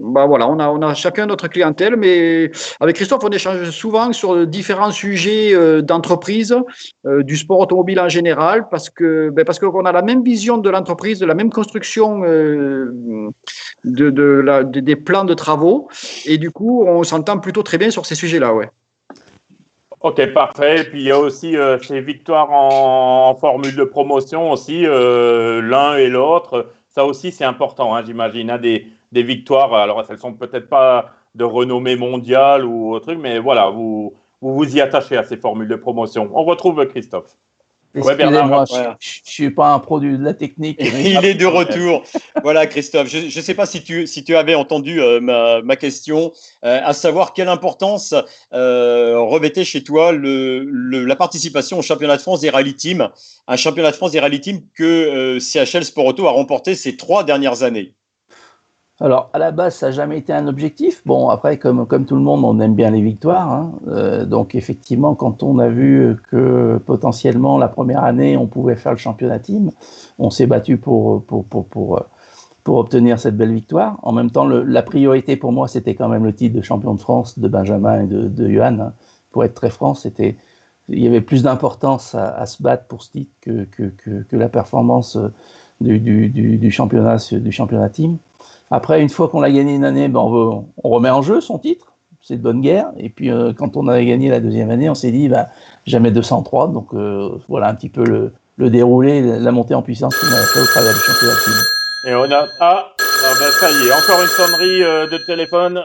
on a chacun notre clientèle, mais avec Christophe, on échange souvent sur différents sujets d'entreprise, du sport automobile en général, parce qu'on a la même vision de l'entreprise, de la même construction des plans de travaux, et du coup, on s'entend plutôt très bien sur ces sujets-là, ouais. Ok, parfait. Et puis il y a aussi ces victoires en formule de promotion aussi, l'un et l'autre. Ça aussi, c'est important, hein, j'imagine, hein, des victoires. Alors, elles sont peut-être pas de renommée mondiale ou autre truc, mais voilà, vous y attachez à ces formules de promotion. On retrouve Christophe. Excusez-moi, je ouais. ne suis pas un produit de la technique. Il est de retour. Voilà, Christophe. Je ne sais pas si tu avais entendu ma question, à savoir quelle importance revêtait chez toi la participation au championnat de France des rally teams, un championnat de France des rally teams que CHL Sport Auto a remporté ces 3 dernières années. Alors, à la base, ça n'a jamais été un objectif. Bon, après, comme tout le monde, on aime bien les victoires. Hein. Donc, effectivement, quand on a vu que potentiellement, la première année, on pouvait faire le championnat team, on s'est battu pour obtenir cette belle victoire. En même temps, la priorité pour moi, c'était quand même le titre de champion de France de Benjamin et de Johan. Hein. Pour être très franc, il y avait plus d'importance à se battre pour ce titre que la performance du championnat team. Après, une fois qu'on l'a gagné une année, on remet en jeu son titre. C'est de bonne guerre. Et puis, quand on avait gagné la deuxième année, on s'est dit, jamais 203. Donc, voilà un petit peu le déroulé, la montée en puissance qu'on a fait au travers du championnat team. Et on a... ça y est, encore une sonnerie de téléphone.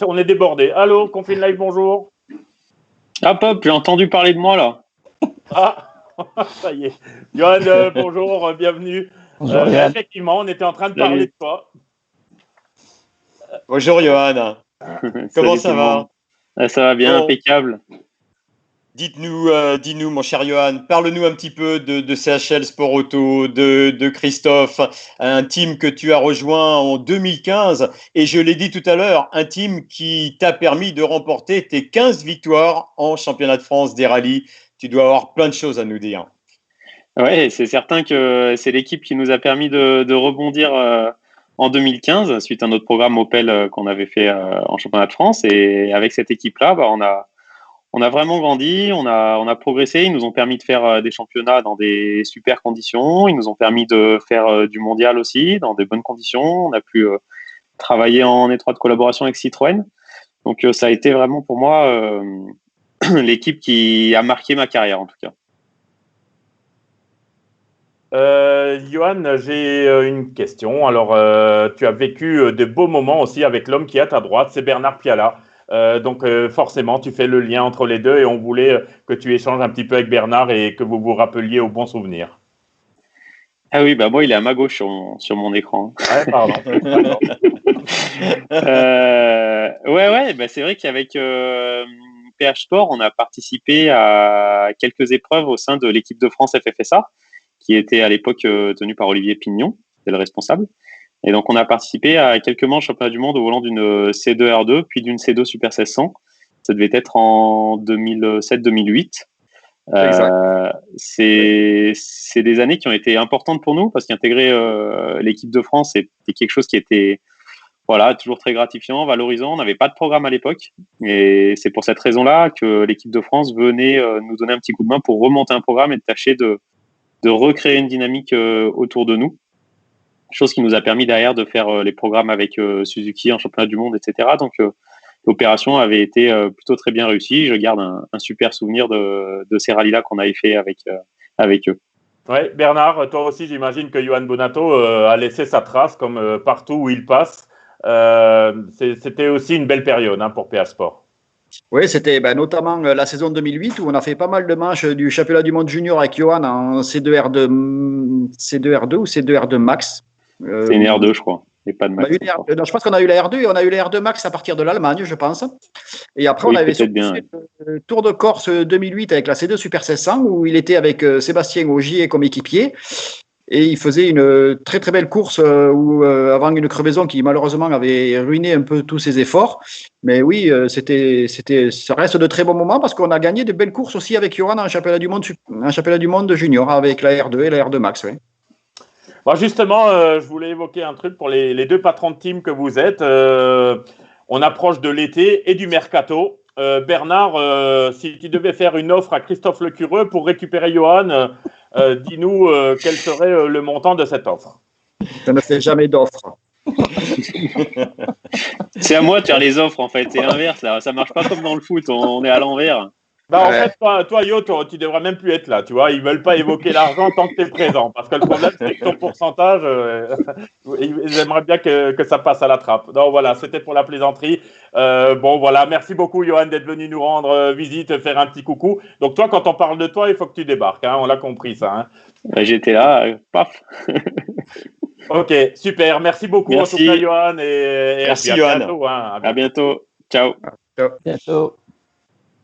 On est débordé. Allô, Confine Live, bonjour. Hop, j'ai entendu parler de moi, là. Ça y est. Johan, bonjour, bienvenue. Effectivement, on était en train de parler de toi. Bonjour, Johan. Comment ça va ? Ça va bien, impeccable. Dis-nous, mon cher Johan, parle-nous un petit peu de CHL Sport Auto, de Christophe, un team que tu as rejoint en 2015. Et je l'ai dit tout à l'heure, un team qui t'a permis de remporter tes 15 victoires en championnat de France des rallyes. Tu dois avoir plein de choses à nous dire. Oui, c'est certain que c'est l'équipe qui nous a permis de rebondir en 2015 suite à notre programme Opel qu'on avait fait en championnat de France. Et avec cette équipe-là, on a vraiment grandi, on a progressé. Ils nous ont permis de faire des championnats dans des super conditions. Ils nous ont permis de faire du mondial aussi dans des bonnes conditions. On a pu travailler en étroite collaboration avec Citroën. Donc ça a été vraiment pour moi l'équipe qui a marqué ma carrière en tout cas. Johan, j'ai une question. Alors, tu as vécu de beaux moments aussi avec l'homme qui est à ta droite, c'est Bernard Piala. Donc, forcément, tu fais le lien entre les deux et on voulait que tu échanges un petit peu avec Bernard et que vous vous rappeliez aux bons souvenirs. Ah oui, moi, il est à ma gauche sur mon écran. Ouais, pardon. C'est vrai qu'avec PH Sport, on a participé à quelques épreuves au sein de l'équipe de France FFSA, qui était à l'époque tenue par Olivier Pignon, c'était le responsable. Et donc, on a participé à quelques manches championnat du monde au volant d'une C2R2, puis d'une C2 Super 1600. Ça devait être en 2007-2008. C'est des années qui ont été importantes pour nous parce qu'intégrer l'équipe de France, c'était quelque chose qui était toujours très gratifiant, valorisant. On n'avait pas de programme à l'époque. Et c'est pour cette raison-là que l'équipe de France venait nous donner un petit coup de main pour remonter un programme et de tâcher de recréer une dynamique autour de nous. Chose qui nous a permis derrière de faire les programmes avec Suzuki en championnat du monde, etc. Donc, l'opération avait été plutôt très bien réussie. Je garde un super souvenir de ces rallyes-là qu'on avait fait avec eux. Ouais, Bernard, toi aussi, j'imagine que Johan Bonato a laissé sa trace comme partout où il passe. C'était aussi une belle période pour PH Sport. Oui, c'était notamment la saison 2008 où on a fait pas mal de manches du championnat du monde junior avec Johan en C2R2 ou C2R2 Max. C'est une R2, je crois. Et pas de Max. Je pense qu'on a eu la R2 et on a eu la R2 Max à partir de l'Allemagne, je pense. Et après, on avait fait le Tour de Corse 2008 avec la C2 Super 1600 où il était avec Sébastien Augier comme équipier. Et il faisait une très très belle course avant une crevaison qui malheureusement avait ruiné un peu tous ses efforts. Mais oui, ça reste de très bons moments parce qu'on a gagné de belles courses aussi avec Johan en championnat du monde junior avec la R2 et la R2 Max. Ouais. Bon, justement, je voulais évoquer un truc pour les deux patrons de team que vous êtes. On approche de l'été et du mercato. Bernard, si tu devais faire une offre à Christophe Lecureux pour récupérer Johan, dis-nous quel serait le montant de cette offre. Je ne fais jamais d'offre. C'est à moi de faire les offres en fait, c'est l'inverse là. Ça marche pas comme dans le foot, on est à l'envers. Bah, en fait, toi, Yo, tu devrais même plus être là, tu vois. Ils veulent pas évoquer l'argent tant que tu es présent. Parce que le problème, c'est que ton pourcentage, ils aimeraient bien que ça passe à la trappe. Donc voilà, c'était pour la plaisanterie. Bon, voilà, merci beaucoup, Johan, d'être venu nous rendre visite, faire un petit coucou. Donc toi, quand on parle de toi, il faut que tu débarques, hein, on l'a compris, ça. Hein. J'étais là, paf. Ok, super. Merci beaucoup, Merci. en tout cas, Johan. Et Merci, puis à Johan. bientôt, hein. À bientôt. Ciao. Bientôt.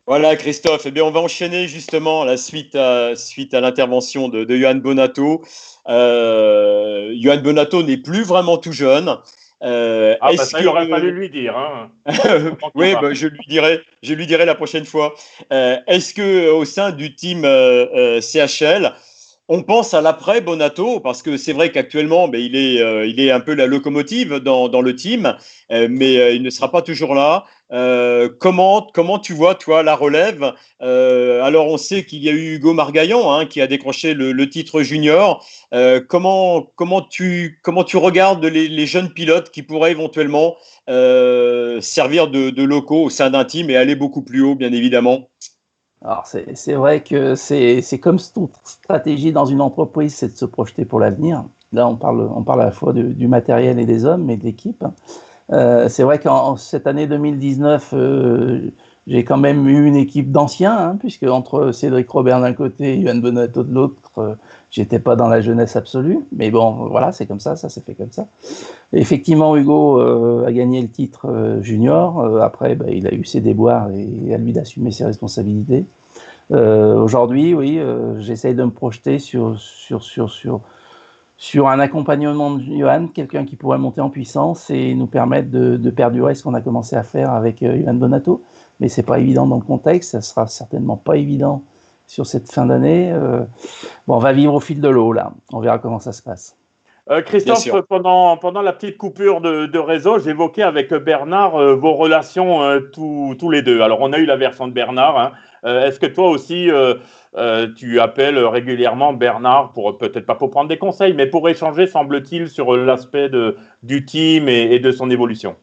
Voilà, Christophe. Eh bien, on va enchaîner justement la suite à l'intervention de Yohan Bonato. Yohan Bonato n'est plus vraiment tout jeune. Ça, il aurait fallu lui dire. Hein. Oui, bah, je lui dirai la prochaine fois. Est-ce que au sein du team CHL, on pense à l'après Bonato, parce que c'est vrai qu'actuellement, il est un peu la locomotive dans le team, mais il ne sera pas toujours là. Comment tu vois, toi, la relève? Alors, on sait qu'il y a eu Hugo Margaillan qui a décroché le titre junior. Comment tu regardes les jeunes pilotes qui pourraient éventuellement servir de locaux au sein d'un team et aller beaucoup plus haut, bien évidemment? Alors c'est vrai que c'est comme toute stratégie dans une entreprise, c'est de se projeter pour l'avenir. Là, on parle à la fois du matériel et des hommes, mais de l'équipe. C'est vrai qu'en cette année 2019, j'ai quand même eu une équipe d'anciens, puisque entre Cédric Robert d'un côté et Yohan Bonato de l'autre, j'étais pas dans la jeunesse absolue. Mais bon, voilà, c'est comme ça s'est fait comme ça. Et effectivement, Hugo a gagné le titre junior. Après, il a eu ses déboires et à lui d'assumer ses responsabilités. Aujourd'hui, oui, j'essaye de me projeter sur un accompagnement de Yohan, quelqu'un qui pourrait monter en puissance et nous permettre de perdurer ce qu'on a commencé à faire avec Yohan Bonato. Mais c'est pas évident dans le contexte, ça sera certainement pas évident sur cette fin d'année. On va vivre au fil de l'eau, là. On verra comment ça se passe. Christophe, pendant la petite coupure de réseau, j'évoquais avec Bernard vos relations tous les deux. Alors, on a eu la version de Bernard. Hein. Est-ce que toi aussi, tu appelles régulièrement Bernard peut-être pas pour prendre des conseils, mais pour échanger, semble-t-il, sur l'aspect du team et de son évolution?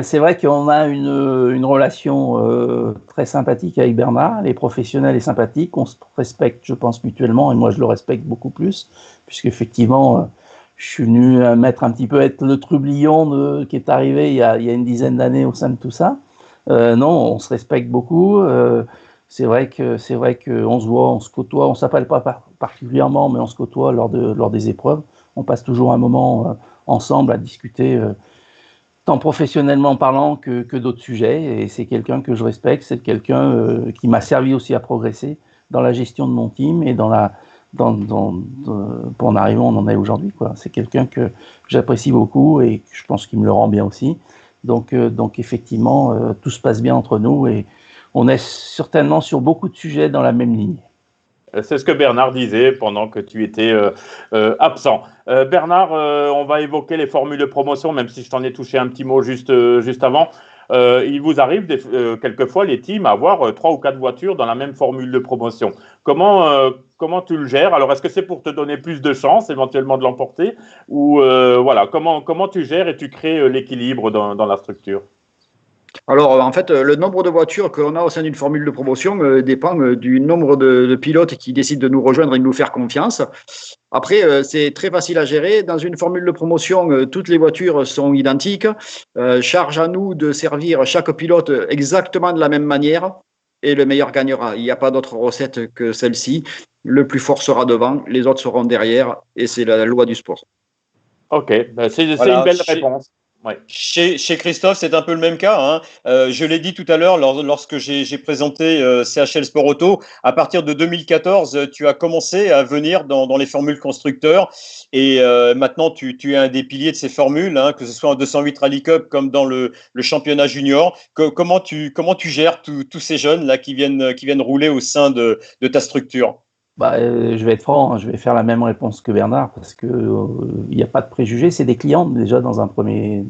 C'est vrai qu'on a une relation très sympathique avec Bernard. Elle est professionnelle et sympathique. On se respecte, je pense, mutuellement, et moi, je le respecte beaucoup plus, puisqu'effectivement, je suis venu être le trublion qui est arrivé il y a une dizaine d'années au sein de tout ça. Non, on se respecte beaucoup. C'est vrai que on se voit, on se côtoie, on s'appelle pas particulièrement, mais on se côtoie lors des épreuves. On passe toujours un moment ensemble à discuter, tant professionnellement parlant que d'autres sujets. Et c'est quelqu'un que je respecte. C'est quelqu'un qui m'a servi aussi à progresser dans la gestion de mon team et pour en arriver où on en est aujourd'hui, quoi. C'est quelqu'un que j'apprécie beaucoup et je pense qu'il me le rend bien aussi. Donc effectivement, tout se passe bien entre nous et on est certainement sur beaucoup de sujets dans la même ligne. C'est ce que Bernard disait pendant que tu étais absent. Bernard, on va évoquer les formules de promotion, même si je t'en ai touché un petit mot juste avant. Il vous arrive quelquefois, les teams, à avoir 3 ou 4 voitures dans la même formule de promotion. Comment tu le gères? Alors, est-ce que c'est pour te donner plus de chances éventuellement de l'emporter? Ou voilà, comment tu gères et tu crées l'équilibre dans la structure? Alors, en fait, le nombre de voitures que l'on a au sein d'une formule de promotion dépend du nombre de pilotes qui décident de nous rejoindre et de nous faire confiance. Après, c'est très facile à gérer. Dans une formule de promotion, toutes les voitures sont identiques. Charge à nous de servir chaque pilote exactement de la même manière et le meilleur gagnera. Il n'y a pas d'autre recette que celle-ci. Le plus fort sera devant, les autres seront derrière et c'est la loi du sport. Ok, c'est une belle réponse. Ouais. Chez Christophe, c'est un peu le même cas. Je l'ai dit tout à l'heure lorsque j'ai présenté CHL Sport Auto. À partir de 2014, tu as commencé à venir dans les formules constructeurs et maintenant tu es un des piliers de ces formules, que ce soit en 208 Rally Cup comme dans le championnat junior. Comment tu gères tous ces jeunes là qui viennent rouler au sein de ta structure? Je vais être franc, je vais faire la même réponse que Bernard parce que il n'y a pas de préjugés, c'est des clients déjà dans un premier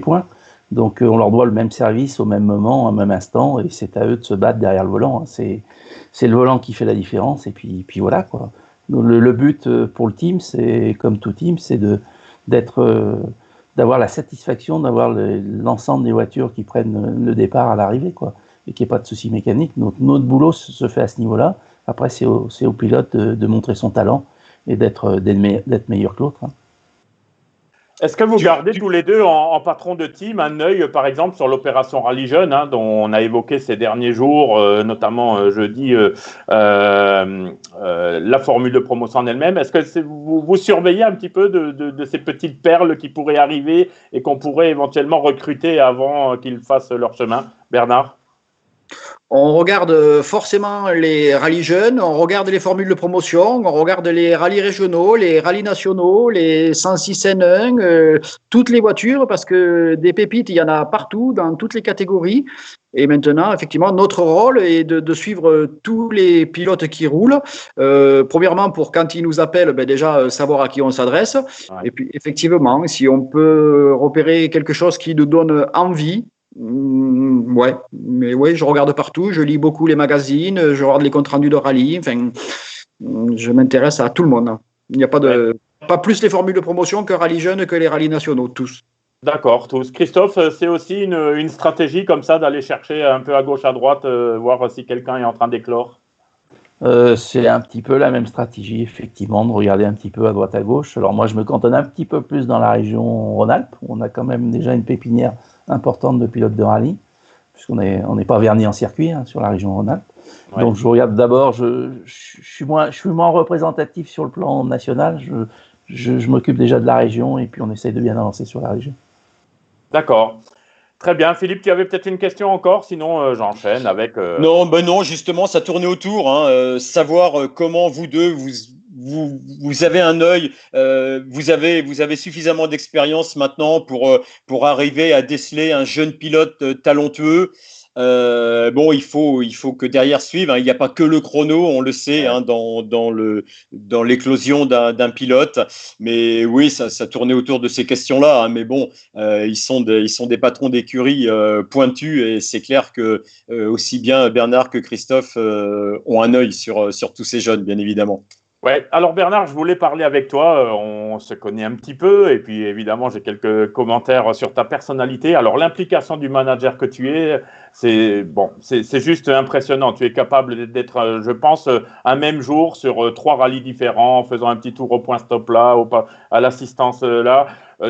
point. Donc on leur doit le même service au même moment, au même instant, et c'est à eux de se battre derrière le volant. C'est le volant qui fait la différence, et puis voilà quoi. Le but pour le team, c'est comme tout team, c'est d'avoir la satisfaction d'avoir l'ensemble des voitures qui prennent le départ à l'arrivée quoi. et qu'il n'y ait pas de soucis mécaniques. Notre boulot se fait à ce niveau-là. Après, c'est au pilote de montrer son talent et d'être meilleur que l'autre. Hein. Est-ce que vous gardez tous les deux en patron de team un œil, par exemple, sur l'opération Rallye Jeune, hein, dont on a évoqué ces derniers jours, notamment jeudi, la formule de promotion en elle-même. Est-ce que vous surveillez un petit peu de ces petites perles qui pourraient arriver et qu'on pourrait éventuellement recruter avant qu'ils fassent leur chemin? Bernard? On regarde forcément les rallyes jeunes, on regarde les formules de promotion, on regarde les rallyes régionaux, les rallyes nationaux, les 106 N1, toutes les voitures, parce que des pépites, il y en a partout, dans toutes les catégories. Et maintenant, effectivement, notre rôle est de suivre tous les pilotes qui roulent. Premièrement, pour quand ils nous appellent, déjà savoir à qui on s'adresse. Ouais. Et puis, effectivement, si on peut repérer quelque chose qui nous donne envie, ouais, mais ouais, je regarde partout, je lis beaucoup les magazines, je regarde les comptes rendus de rallye, enfin, je m'intéresse à tout le monde. Il n'y a pas plus les formules de promotion que rallye jeune que les rallyes nationaux, tous. D'accord, tous. Christophe, c'est aussi une stratégie comme ça d'aller chercher un peu à gauche, à droite, voir si quelqu'un est en train d'éclore? C'est un petit peu la même stratégie, effectivement, de regarder un petit peu à droite, à gauche. Alors moi, je me cantonne un petit peu plus dans la région Rhône-Alpes, où on a quand même déjà une pépinière importante de pilotes de rallye, puisqu'on n'est pas verni en circuit sur la région Rhône-Alpes. Ouais. Donc je regarde d'abord, je suis moins représentatif sur le plan national, je m'occupe déjà de la région et puis on essaye de bien avancer sur la région. D'accord. Très bien. Philippe, tu avais peut-être une question encore, sinon j'enchaîne avec… Non, non, justement, ça tournait autour. Savoir comment vous deux, vous avez un œil, vous avez suffisamment d'expérience maintenant pour arriver à déceler un jeune pilote talentueux. Bon, il faut que derrière suive. Il n'y a pas que le chrono, on le sait, dans l'éclosion d'un pilote. Mais oui, ça tournait autour de ces questions-là. Mais bon, ils sont des patrons d'écurie pointus et c'est clair que aussi bien Bernard que Christophe ont un œil sur tous ces jeunes, bien évidemment. Ouais. Alors Bernard, je voulais parler avec toi. On se connaît un petit peu et puis évidemment j'ai quelques commentaires sur ta personnalité. Alors l'implication du manager que tu es, c'est juste impressionnant. Tu es capable d'être, je pense, un même jour sur 3 rallyes différents, en faisant un petit tour au point stop là, à l'assistance là.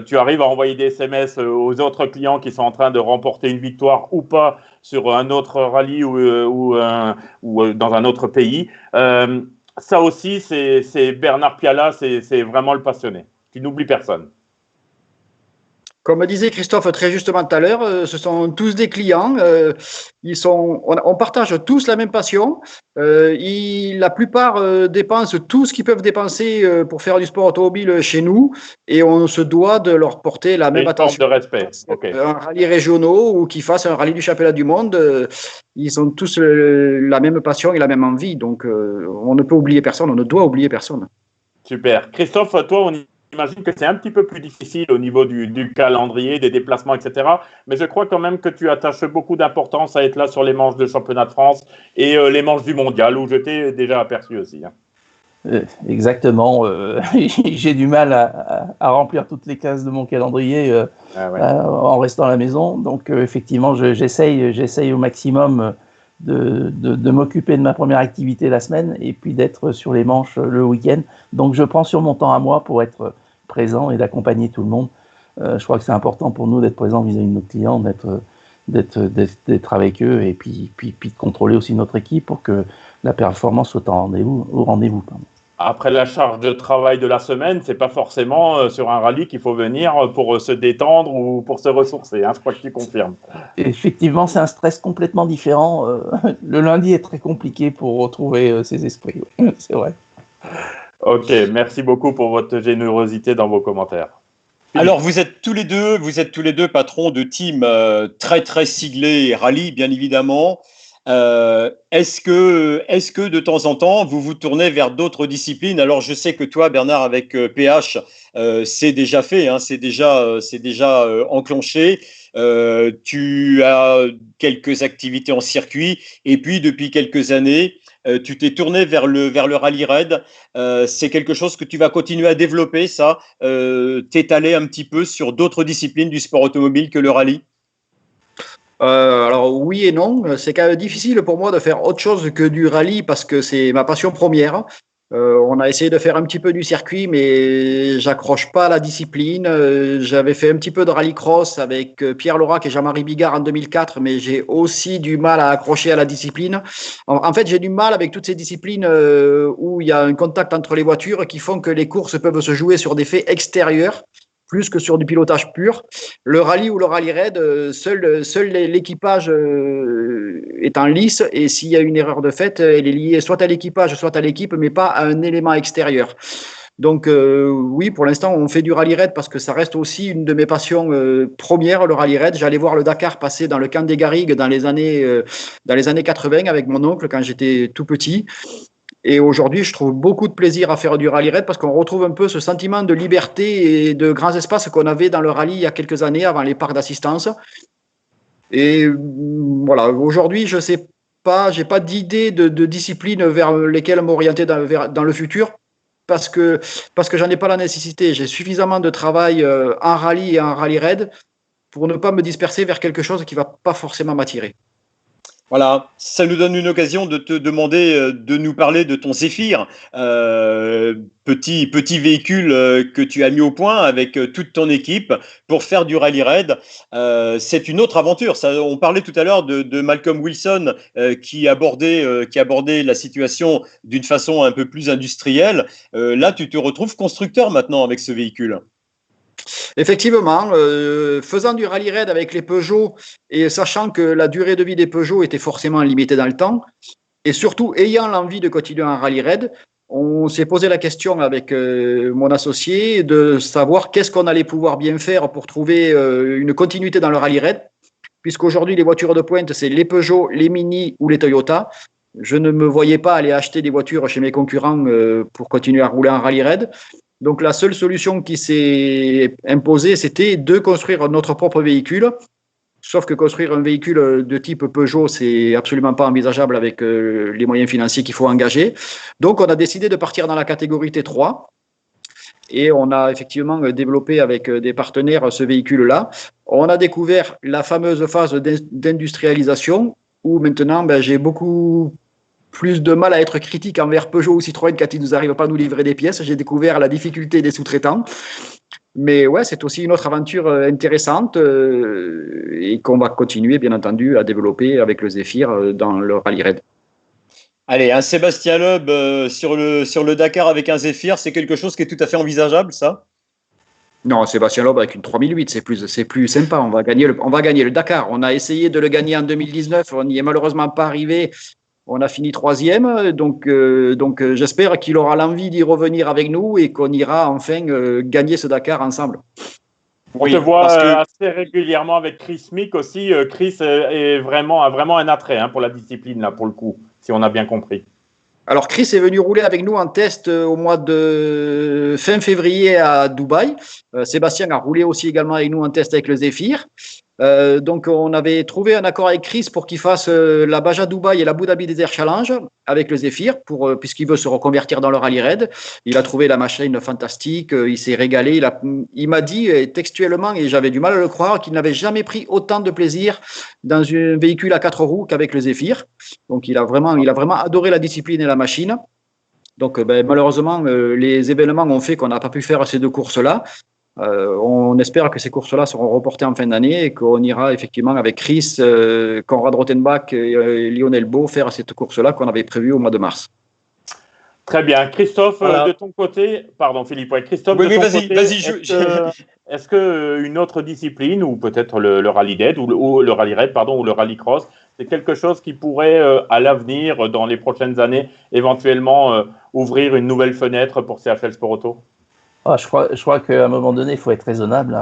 Tu arrives à envoyer des SMS aux autres clients qui sont en train de remporter une victoire ou pas sur un autre rallye ou dans un autre pays. Ça aussi, c'est Bernard Piala, c'est vraiment le passionné. Tu n'oublies personne. Comme disait Christophe très justement tout à l'heure, ce sont tous des clients. On partage tous la même passion. La plupart dépensent tout ce qu'ils peuvent dépenser pour faire du sport automobile chez nous et on se doit de leur porter la même attention. De respect. Okay. Un rallye régionaux ou qu'ils fassent un rallye du championnat du monde, ils ont tous la même passion et la même envie. Donc, on ne peut oublier personne, on ne doit oublier personne. Super. Christophe, toi, j'imagine que c'est un petit peu plus difficile au niveau du calendrier, des déplacements, etc. Mais je crois quand même que tu attaches beaucoup d'importance à être là sur les manches de championnat de France et les manches du mondial, où je t'ai déjà aperçu aussi. Exactement. J'ai du mal à remplir toutes les cases de mon calendrier en restant à la maison. Donc, effectivement, j'essaye au maximum de m'occuper de ma première activité la semaine et puis d'être sur les manches le week-end. Donc, je prends sur mon temps à moi pour être présent et d'accompagner tout le monde. Je crois que c'est important pour nous d'être présent vis-à-vis de nos clients, d'être avec eux et puis de contrôler aussi notre équipe pour que la performance soit au rendez-vous. Après la charge de travail de la semaine, c'est pas forcément sur un rallye qu'il faut venir pour se détendre ou pour se ressourcer. Je crois que tu confirmes. Effectivement, c'est un stress complètement différent. Le lundi est très compliqué pour retrouver ses esprits. C'est vrai. Ok, merci beaucoup pour votre générosité dans vos commentaires. Alors, vous êtes tous les deux patrons de team très très siglés rallye, bien évidemment. Est-ce que de temps en temps vous vous tournez vers d'autres disciplines? Alors je sais que toi Bernard avec PH c'est déjà fait, c'est déjà enclenché. Tu as quelques activités en circuit et puis depuis quelques années tu t'es tourné vers le rallye raid. C'est quelque chose que tu vas continuer à développer, ça, t'étaler un petit peu sur d'autres disciplines du sport automobile que le rallye? Alors oui et non, c'est quand même difficile pour moi de faire autre chose que du rallye parce que c'est ma passion première. On a essayé de faire un petit peu du circuit, mais j'accroche pas à la discipline. J'avais fait un petit peu de rallycross avec Pierre Lorac et Jean-Marie Bigard en 2004, mais j'ai aussi du mal à accrocher à la discipline. En fait, j'ai du mal avec toutes ces disciplines où il y a un contact entre les voitures qui font que les courses peuvent se jouer sur des faits extérieurs plus que sur du pilotage pur. Le rallye ou le rallye raid, seul l'équipage est en lice et s'il y a une erreur de fait, elle est liée soit à l'équipage, soit à l'équipe, mais pas à un élément extérieur. Donc oui, pour l'instant, on fait du rallye raid parce que ça reste aussi une de mes passions premières, le rallye raid. J'allais voir le Dakar passer dans le camp des Garrigues dans les années 80 avec mon oncle quand j'étais tout petit. Et aujourd'hui, je trouve beaucoup de plaisir à faire du rallye raid parce qu'on retrouve un peu ce sentiment de liberté et de grands espaces qu'on avait dans le rallye il y a quelques années avant les parcs d'assistance. Et voilà, aujourd'hui, je sais pas, j'ai pas d'idée de discipline vers lesquelles m'orienter dans le futur parce que j'en ai pas la nécessité. J'ai suffisamment de travail en rallye et en rallye raid pour ne pas me disperser vers quelque chose qui va pas forcément m'attirer. Voilà, ça nous donne une occasion de te demander de nous parler de ton Zéphyr, petit véhicule que tu as mis au point avec toute ton équipe pour faire du rallye raid. C'est une autre aventure. Ça, on parlait tout à l'heure de Malcolm Wilson qui abordait la situation d'une façon un peu plus industrielle. Là, tu te retrouves constructeur maintenant avec ce véhicule. Effectivement, faisant du rallye raid avec les Peugeot et sachant que la durée de vie des Peugeot était forcément limitée dans le temps, et surtout ayant l'envie de continuer en rallye raid, on s'est posé la question avec mon associé de savoir qu'est-ce qu'on allait pouvoir bien faire pour trouver une continuité dans le rallye raid, puisqu'aujourd'hui les voitures de pointe, c'est les Peugeot, les Mini ou les Toyota. Je ne me voyais pas aller acheter des voitures chez mes concurrents pour continuer à rouler en rallye raid. Donc la seule solution qui s'est imposée, c'était de construire notre propre véhicule. Sauf que construire un véhicule de type Peugeot, c'est absolument pas envisageable avec les moyens financiers qu'il faut engager. Donc on a décidé de partir dans la catégorie T3. Et on a effectivement développé avec des partenaires ce véhicule-là. On a découvert la fameuse phase d'industrialisation où maintenant j'ai beaucoup plus de mal à être critique envers Peugeot ou Citroën quand ils nous arrivent pas à nous livrer des pièces. J'ai découvert la difficulté des sous-traitants. Mais ouais, c'est aussi une autre aventure intéressante et qu'on va continuer, bien entendu, à développer avec le Zéphyr dans le rallye raid. Allez, un Sébastien Loeb sur le Dakar avec un Zéphyr, c'est quelque chose qui est tout à fait envisageable, ça? Non, Sébastien Loeb avec une 3008, c'est plus sympa. On va gagner le Dakar. On a essayé de le gagner en 2019, on n'y est malheureusement pas arrivé. On a fini 3e, donc j'espère qu'il aura l'envie d'y revenir avec nous et qu'on ira enfin gagner ce Dakar ensemble. On te voit assez régulièrement avec Chris Mick aussi. Chris a vraiment un attrait pour la discipline, là, pour le coup, si on a bien compris. Alors Chris est venu rouler avec nous en test au mois de fin février à Dubaï. Sébastien a roulé aussi également avec nous en test avec le Zéphyr. Donc on avait trouvé un accord avec Chris pour qu'il fasse la Baja Dubaï et la Abu Dhabi Desert Challenge avec le Zéphyr puisqu'il veut se reconvertir dans le rallye raid. Il a trouvé la machine fantastique, il s'est régalé. Il m'a dit textuellement, et j'avais du mal à le croire, qu'il n'avait jamais pris autant de plaisir dans un véhicule à 4 roues qu'avec le Zéphyr. Donc il a vraiment adoré la discipline et la machine. Donc malheureusement les événements ont fait qu'on n'a pas pu faire ces deux courses-là. On espère que ces courses-là seront reportées en fin d'année et qu'on ira effectivement avec Chris, Conrad Rothenbach et Lionel Beau faire cette course-là qu'on avait prévue au mois de mars. Très bien. Christophe, de ton côté, pardon Philippe, Christophe, oui, de ton vas-y, côté, est-ce qu'une autre discipline, ou peut-être le rallye raid, ou le rallye raid, pardon, ou le rallycross, c'est quelque chose qui pourrait, à l'avenir, dans les prochaines années, éventuellement ouvrir une nouvelle fenêtre pour CHL Sport Auto? Je crois qu'à un moment donné, il faut être raisonnable.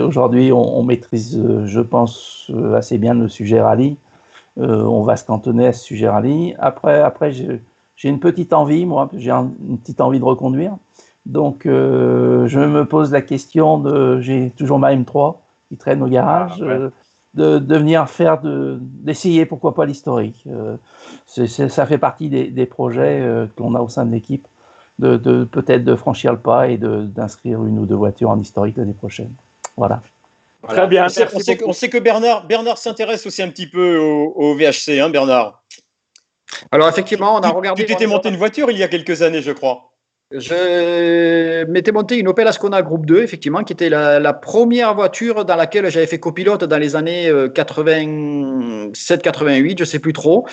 Aujourd'hui, on maîtrise, je pense, assez bien le sujet rallye. On va se cantonner à ce sujet rallye. Après j'ai une petite envie, moi, une petite envie de reconduire. Donc, je me pose la question j'ai toujours ma M3 qui traîne au garage, de venir d'essayer, pourquoi pas, l'historique. Ça fait partie des projets que l'on a au sein de l'équipe. Peut-être de franchir le pas et d'inscrire une ou deux voitures en historique l'année prochaine. Voilà. Voilà. Très bien. On sait que Bernard s'intéresse aussi un petit peu au VHC, hein, Bernard. Alors effectivement, on a regardé. Tu t'étais monté une voiture il y a quelques années, je crois. Je m'étais monté une Opel Ascona Groupe 2, effectivement, qui était la première voiture dans laquelle j'avais fait copilote dans les années 87-88, je ne sais plus trop.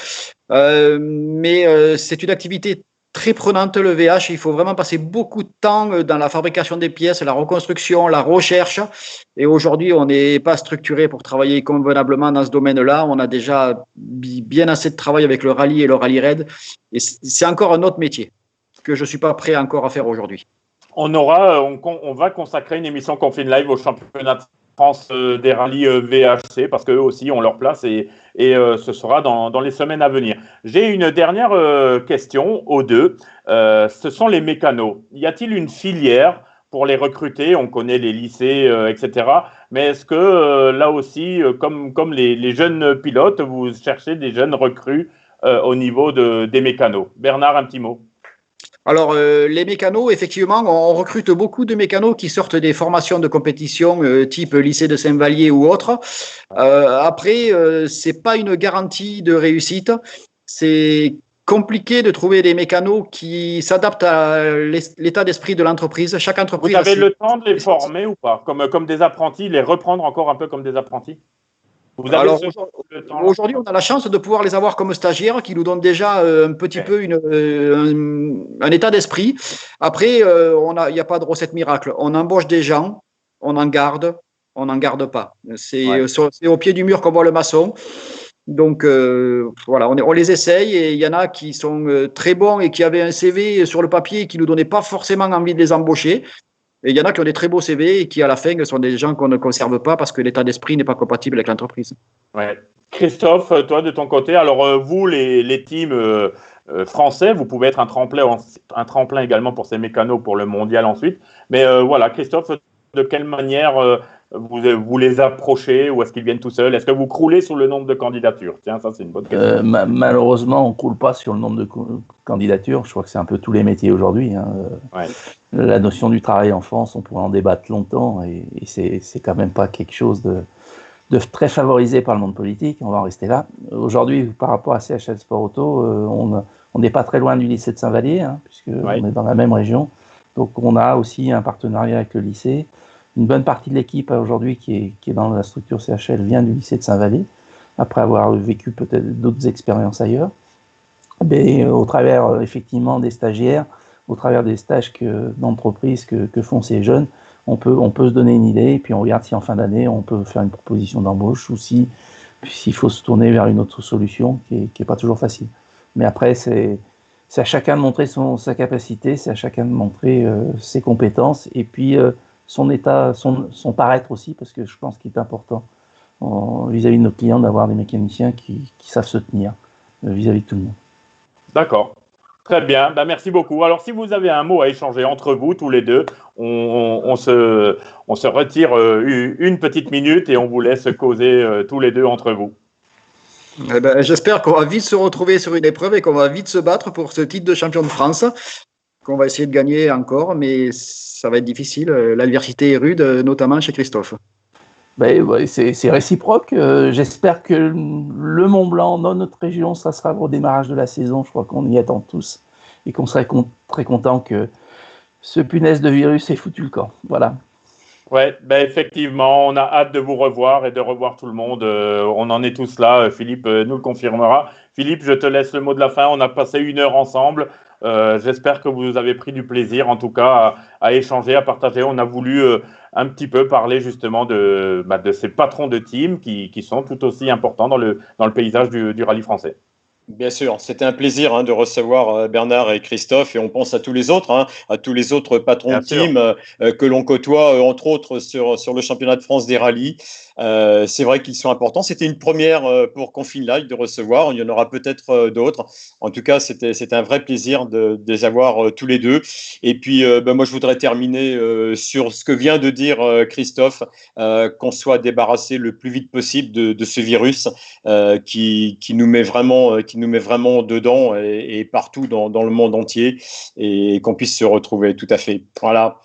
Mais c'est une activité très prenante, le VH. Il faut vraiment passer beaucoup de temps dans la fabrication des pièces, la reconstruction, la recherche. Et aujourd'hui, on n'est pas structuré pour travailler convenablement dans ce domaine-là. On a déjà bien assez de travail avec le rallye et le rallye raid. Et c'est encore un autre métier que je ne suis pas prêt encore à faire aujourd'hui. On va consacrer une émission Confine Live au championnat de France des rallyes VHC parce qu'eux aussi ont leur place et ce sera dans les semaines à venir. J'ai une dernière question aux deux. Ce sont les mécanos. Y a-t-il une filière pour les recruter? On connaît les lycées, etc. Mais est-ce que là aussi, comme les jeunes pilotes, vous cherchez des jeunes recrues au niveau des mécanos? Bernard, un petit mot. Alors, les mécanos, effectivement, on recrute beaucoup de mécanos qui sortent des formations de compétition type lycée de Saint-Vallier ou autre. Après, c'est pas une garantie de réussite. C'est compliqué de trouver des mécanos qui s'adaptent à l'état d'esprit de l'entreprise. Chaque entreprise. Vous avez le temps de les former ou pas, comme des apprentis, les reprendre encore un peu comme des apprentis? Alors, aujourd'hui, on a la chance de pouvoir les avoir comme stagiaires qui nous donnent déjà un petit peu un état d'esprit. Après, il n'y a pas de recette miracle. On embauche des gens, on en garde pas. C'est au pied du mur qu'on voit le maçon. Donc, voilà, on les essaye et il y en a qui sont très bons et qui avaient un CV sur le papier et qui ne nous donnaient pas forcément envie de les embaucher. Et il y en a qui ont des très beaux CV et qui, à la fin, sont des gens qu'on ne conserve pas parce que l'état d'esprit n'est pas compatible avec l'entreprise. Ouais. Christophe, toi, de ton côté, alors vous, les teams français, vous pouvez être un tremplin également pour ces mécanos pour le mondial ensuite. Mais voilà, Christophe, de quelle manière vous les approchez ou est-ce qu'ils viennent tout seuls? Est-ce que vous croulez sur le nombre de candidatures? Tiens, ça, c'est une bonne question. Malheureusement, on ne croule pas sur le nombre de candidatures. Je crois que c'est un peu tous les métiers aujourd'hui. Hein. Ouais. La notion du travail en France, on pourrait en débattre longtemps et c'est quand même pas quelque chose de très favorisé par le monde politique. On va en rester là. Aujourd'hui, par rapport à CHL Sport Auto, on n'est pas très loin du lycée de Saint-Vallier, hein, puisqu'on est dans la même région. Donc, on a aussi un partenariat avec le lycée. Une bonne partie de l'équipe aujourd'hui qui est dans la structure CHL vient du lycée de Saint-Vallier, après avoir vécu peut-être d'autres expériences ailleurs. Mais au travers effectivement des stagiaires, au travers des stages d'entreprise que font ces jeunes, on peut se donner une idée et puis on regarde si en fin d'année on peut faire une proposition d'embauche ou s'il faut se tourner vers une autre solution qui est pas toujours facile. Mais après c'est à chacun de montrer sa capacité, c'est à chacun de montrer ses compétences et puis son état, son paraître aussi, parce que je pense qu'il est important vis-à-vis de nos clients d'avoir des mécaniciens qui savent se tenir vis-à-vis de tout le monde. D'accord. Très bien. Merci beaucoup. Alors, si vous avez un mot à échanger entre vous, tous les deux, on se retire une petite minute et on vous laisse causer tous les deux entre vous. J'espère qu'on va vite se retrouver sur une épreuve et qu'on va vite se battre pour ce titre de champion de France, qu'on va essayer de gagner encore, mais ça va être difficile. L'adversité est rude, notamment chez Christophe. C'est réciproque. J'espère que le Mont-Blanc, dans notre région, ça sera au démarrage de la saison. Je crois qu'on y attend tous et qu'on serait très content que ce punaise de virus ait foutu le camp. Voilà. Ouais, effectivement, on a hâte de vous revoir et de revoir tout le monde. On en est tous là. Philippe nous le confirmera. Philippe, je te laisse le mot de la fin. On a passé 1 heure ensemble. J'espère que vous avez pris du plaisir, en tout cas, à échanger, à partager. On a voulu un petit peu parler justement de ces patrons de team qui sont tout aussi importants dans le paysage du rallye français. Bien sûr, c'était un plaisir de recevoir Bernard et Christophe et on pense à tous les autres, à tous les autres patrons de team que l'on côtoie, entre autres sur le championnat de France des rallyes. C'est vrai qu'ils sont importants. C'était une première pour Confine Live de recevoir. Il y en aura peut-être d'autres. En tout cas, c'était un vrai plaisir de les avoir tous les deux. Et puis, moi, je voudrais terminer sur ce que vient de dire Christophe, qu'on soit débarrassé le plus vite possible de ce virus qui nous met vraiment dedans et partout dans le monde entier et qu'on puisse se retrouver tout à fait. Voilà,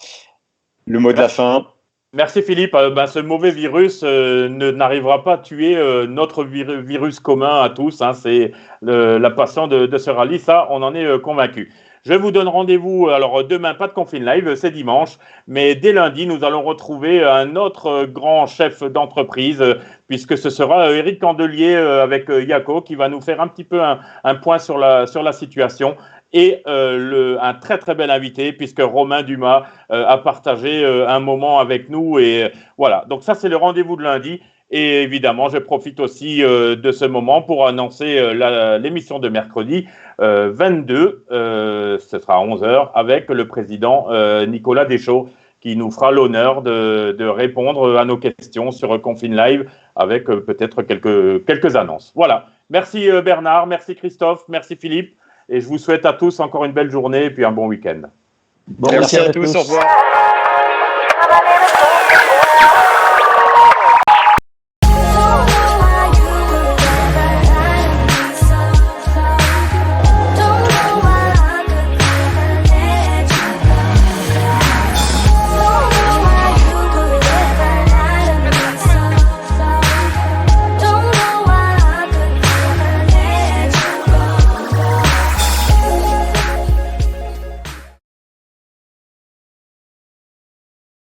le mot de la fin. Merci Philippe. Ce mauvais virus n'arrivera pas à tuer notre virus commun à tous. Hein. C'est la passion de ce rallye, ça, on en est convaincu. Je vous donne rendez-vous, alors demain, pas de Confine Live, c'est dimanche, mais dès lundi, nous allons retrouver un autre grand chef d'entreprise, puisque ce sera Éric Candelier avec Yako, qui va nous faire un petit peu un point sur la situation. Et un très très bel invité, puisque Romain Dumas a partagé un moment avec nous. Et voilà, donc ça c'est le rendez-vous de lundi. Et évidemment, je profite aussi de ce moment pour annoncer l'émission de mercredi 22, ce sera à 11h, avec le président Nicolas Deschaux, qui nous fera l'honneur de répondre à nos questions sur Confine Live, avec peut-être quelques annonces. Voilà, merci Bernard, merci Christophe, merci Philippe. Et je vous souhaite à tous encore une belle journée et puis un bon week-end. Bon, merci à tous, au revoir.